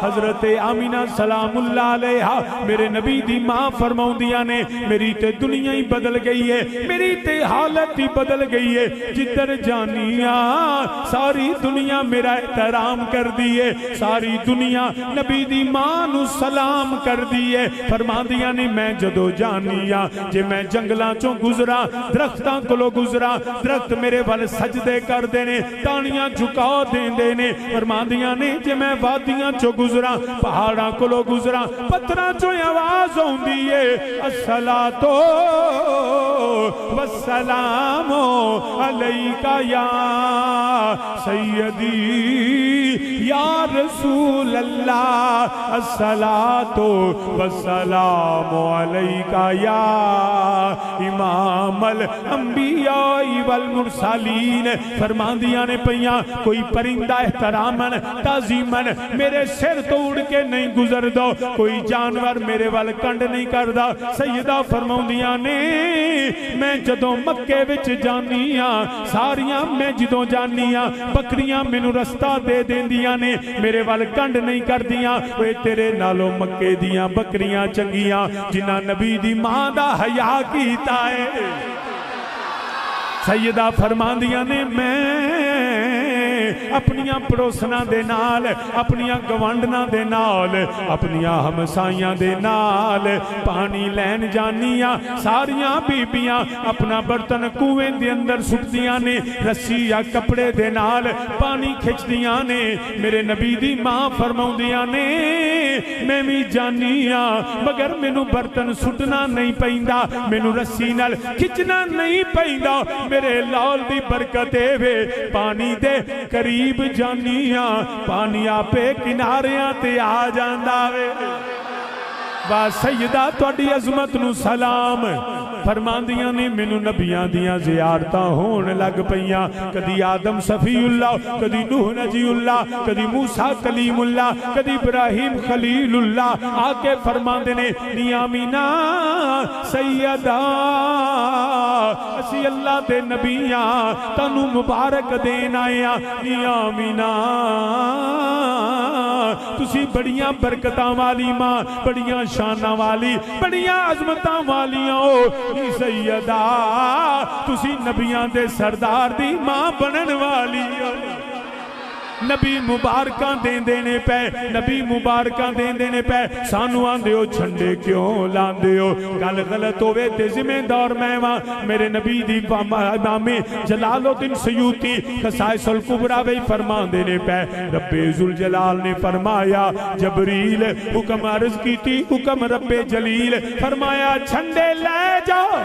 حضرت آمینہ سلام اللہ علیہا میرے نبی دی ماں فرماؤں دیا نے میری تے دنیا ہی بدل گئی ہے میری تے حالت ہی بدل گئی ہے جدر جانیاں ساری دنیا میرا احترام کر دیئے ساری دنیا نبی دی ماں نو سلام کر دیئے فرما دیا نے میں جدو جانیاں جے میں جنگلاں چوں گزرا درختاں کلو گزرا درخت میرے والے سجدے کر دینے تانیاں جھکا دیں دینے فرما دیا نے جے میں وادیاں چو گزرا پہاڑاں کلو گزرا پتھراں چو آواز ہوں دیئے الصلاۃ والسلام علیکہ یا سیدی یا رسول اللہ الصلاۃ والسلام علیکہ یا امام الانبیاء والمرسلین۔ فرماندیاں نے پیاں کوئی پرندہ احترامن تعظیمن میرے سر تو اڑ کے نہیں گزر دو، کوئی جانور میرے وال کنڈ نہیں کردا۔ سیدہ فرماندیاں نے میں جدوں مکے وچ جانیاں ساریاں میں جدوں جانیاں بکریاں مینوں رستہ دے دیندیاں نے، میرے وال کنڈ نہیں کردیاں۔ اوے تیرے نالوں مکے دیاں بکریاں چنگیاں جنہاں نبی دی ماں دا حیا کیتا ہے۔ سیدہ فرماندیاں نے میں اپنیاں پڑوسنا دے نال اپنیاں گوانڈنا دے نال اپنیاں ہمسائیاں دے نال پانی لین جانیاں، ساریاں بیبیاں اپنا برتن کوئیں دے اندر سٹدیاں نے، رسی یا کپڑے دے نال پانی کھچدیاں نے۔ میرے نبی دی ماں فرماؤندیاں نے میں بھی جانیاں مگر مینوں برتن سٹنا نہیں پیندا، مینوں رسی نال کھچنا نہیں پیندا، میرے لال دی برکت وے پانی دے قریب جانیاں پانی آپے کناریاں تے آ جاندا وے۔ با سیدہ تواڈی عظمت نو سلام۔ فرماندیاں نے مینوں نبیاں دیاں زیارتاں ہون لگ پیاں، کدی آدم صفی اللہ، کدی نوح نجی اللہ، کدی موسیٰ کلیم اللہ، کدی ابراہیم خلیل اللہ آ کے فرماندے نے نی آمینہ سیدہ اسی اللہ دے نبیاں تانو مبارک دین آیا، نی آمینہ تسی بڑیاں برکتاں والی ماں، بڑیاں شاناں والی، بڑیاں عظمتاں والیاں ہو، نی سیدہ تسی نبیاں دے سردار دی ماں بنن والی ہو۔ نبی مبارکاں دین دینے پہ، نبی مبارکاں دین دینے پہ سانو آندے ہو چھنڈے کیوں لاندے ہو؟ گل غلط ہوئے تے ذمہ دار میں وہاں میرے نبی دی امام جلال الدین سیوطی خصائص الکبریٰ وہی فرمان دینے پہ رب ذوالجلال نے فرمایا جبریل حکم عرض کی تھی، حکم رب جلیل فرمایا چھنڈے لے جاؤ۔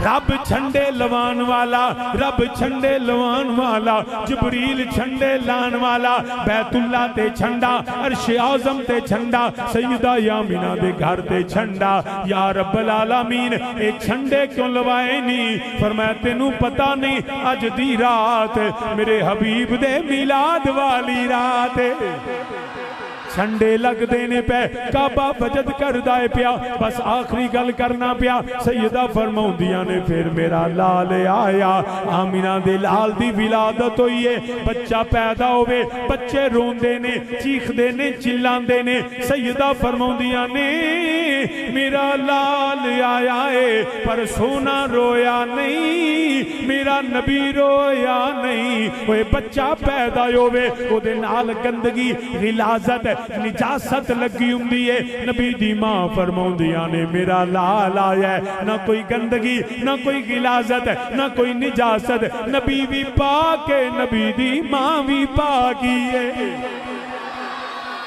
رب چھنڈے لوان والا، رب چھنڈے لوان والا، جبریل چھنڈے لان والا، بیت اللہ تے چھنڈا، عرش اعظم تے چھنڈا، سیدہ یامینہ دے گھر تے چھنڈا۔ یا رب العالمین اے چھنڈے کیوں لوائے نہیں؟ فرمایا تینوں پتہ نہیں اج دی رات میرے حبیب دے میلاد والی رات ہے۔ چھنڈے لگ دینے پہ کعبہ وجد کر دائے پیا، بس آخری گل کرنا پیا۔ سیدہ فرماؤندیاں نے پھر میرا لال آیا، آمینہ دے لال دی ولادت ہوئی ہے، بچہ پیدا ہوئے، بچے رون دینے چیخ دینے چلان دینے۔ سیدہ فرماؤندیاں نے میرا لال آیا ہے پر سونا رویا نہیں، میرا نبی رویا نہیں۔ وہ بچہ پیدا ہوئے وہ دے نال گندگی غلاظت نجاست لگی ہوندی ہے، نبی دی ماں فرماؤندیاں نے میرا لال آیا ہے، نہ کوئی گندگی نہ کوئی غلاظت نہ کوئی نجاست، نبی بھی پاک ہے، نبی دی ماں بھی پاکی ہے۔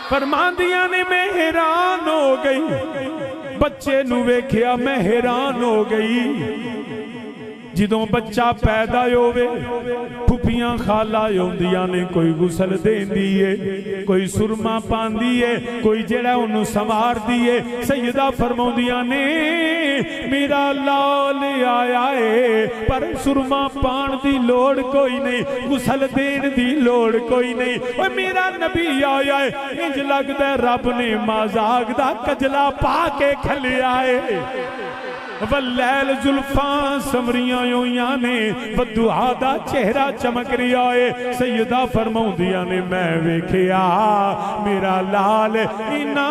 فرماندیاں نے میں حیران ہو گئی، بچے نو ویکھیا میں حیران ہو گئی۔ جدوں بچہ پیدا ہوئے پھپیاں خالہ ہوندیاں نے کوئی غسل دین دیئے، کوئی سرما پان دیئے، کوئی جڑا انہوں سوار دیئے۔ سیدہ فرماؤندیاں نے میرا لال آیا ہے پر سرما پان دی لوڑ کوئی نہیں، غسل دین دی لوڑ کوئی نہیں، اور میرا نبی آیا ہے انج لگتا ہے رب نے مازاگ دا کجلا پا کے کھلیا ہے۔ واللیل زلفاں سمریاں ہویاں نے ودعا دا چہرہ چمک رہا ہے۔ سیدہ فرماؤندیاں نے میں ویکھیا میرا لال اتنا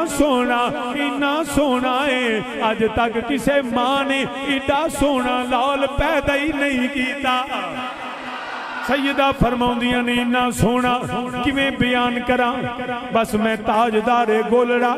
سونا ہے، اج تک کسے ماں نے ایڈا سونا لال پیدا ہی نہیں کیتا۔ سیدہ فرماؤندیاں نے اتنا سونا کیویں بیان کراں، بس میں تاجدار گولڑا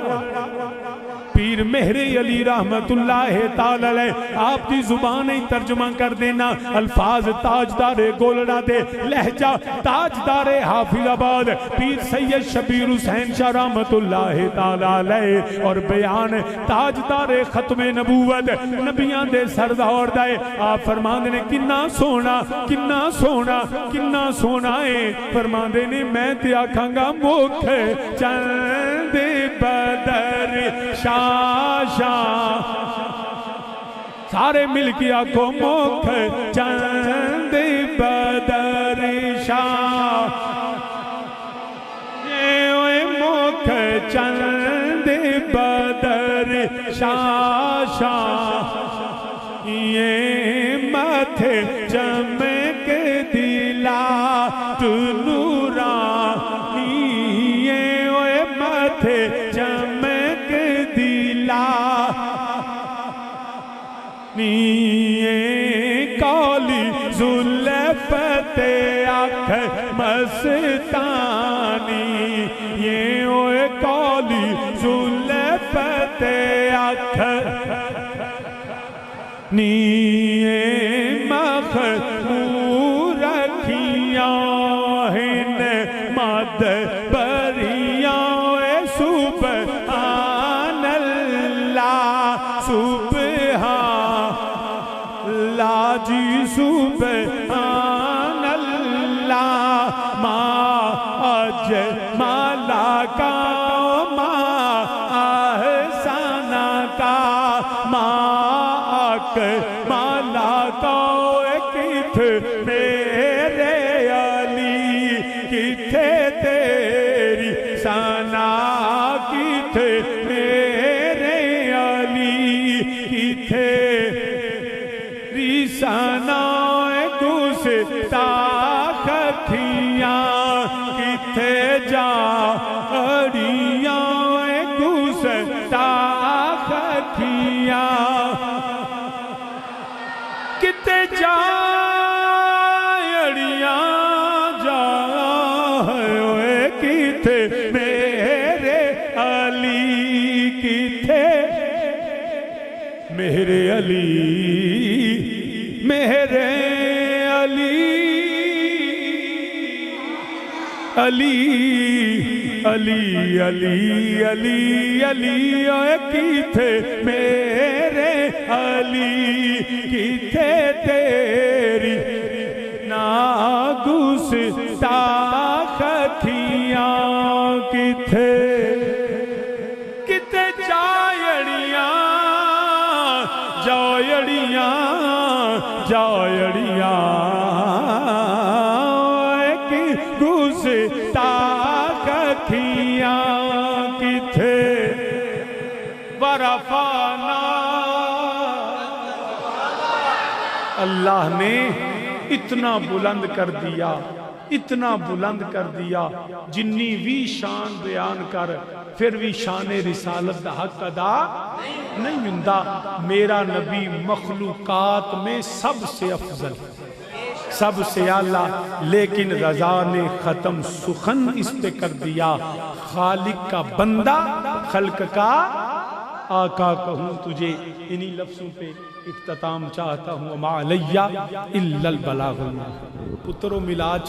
پیر پیر مہر علی رحمت اللہ تعالی علیہ آپ دی زبان ہی ترجمہ کر دینا الفاظ تاجدار گولڑا دے لہجہ تاجدار حافظ آباد پیر سید شبیر حسین شاہ رحمت اللہ تعالی علیہ اور بیان تاجدار ختم نبوت نبیان دے سردار دائے آپ فرماندے نے کنا سونا کنا سونا کنا سونا ہے فرماندے نے میں تے آکھاں گا موکھ چند بدر شاہ شاہ سارے مل کے آنکھوں موکھ چند بدر شاہ یہ موکھ چند بدر شاہ شاہ یہ ماتھے چمک دلا نورانی یہ ماتھے چمک دلا کالی زلفت آنکھ مستانی یہ اوے کالی زلفت آنکھ مخمور رکھیاں ہن مد بریاں سبحان اللہ سبحان اللہ جی سبحان اللہ ما اجمالا کا ما احسانا کا ما اکمالا کا کتھ میرے علی کتھے تیری ثنا کتھ میرے علی کتھے ثنا گستاخ تھیاں کتھے جا اڑیاں گستاخ تھیاں کتھے جا اڑیاں جا کتھے میرے علی کتھے میرے علی میرے علی علی علی علی علی علی کتھے میرے علی کتھے تیری ناگوس تاخ تھیاں کتھے کتھے جائڑیاں جائڑیاں جائڑیاں گستاخ تھیاں کتھے ورفانا اللہ نے اتنا بلند کر دیا اتنا بلند کر دیا جنی بھی شان بیان کر پھر بھی شان رسالت دا حق ادا نہیں ہوندا میرا نبی مخلوقات میں سب سے افضل سب سے اعلیٰ لیکن رضا نے ختم سخن اس پہ کر دیا خالق کا بندہ خلق کا آقا کہوں تجھے انہی لفظوں پہ اختتام چاہتا ہوں وما علیہ الا البلاغ پترو ملاج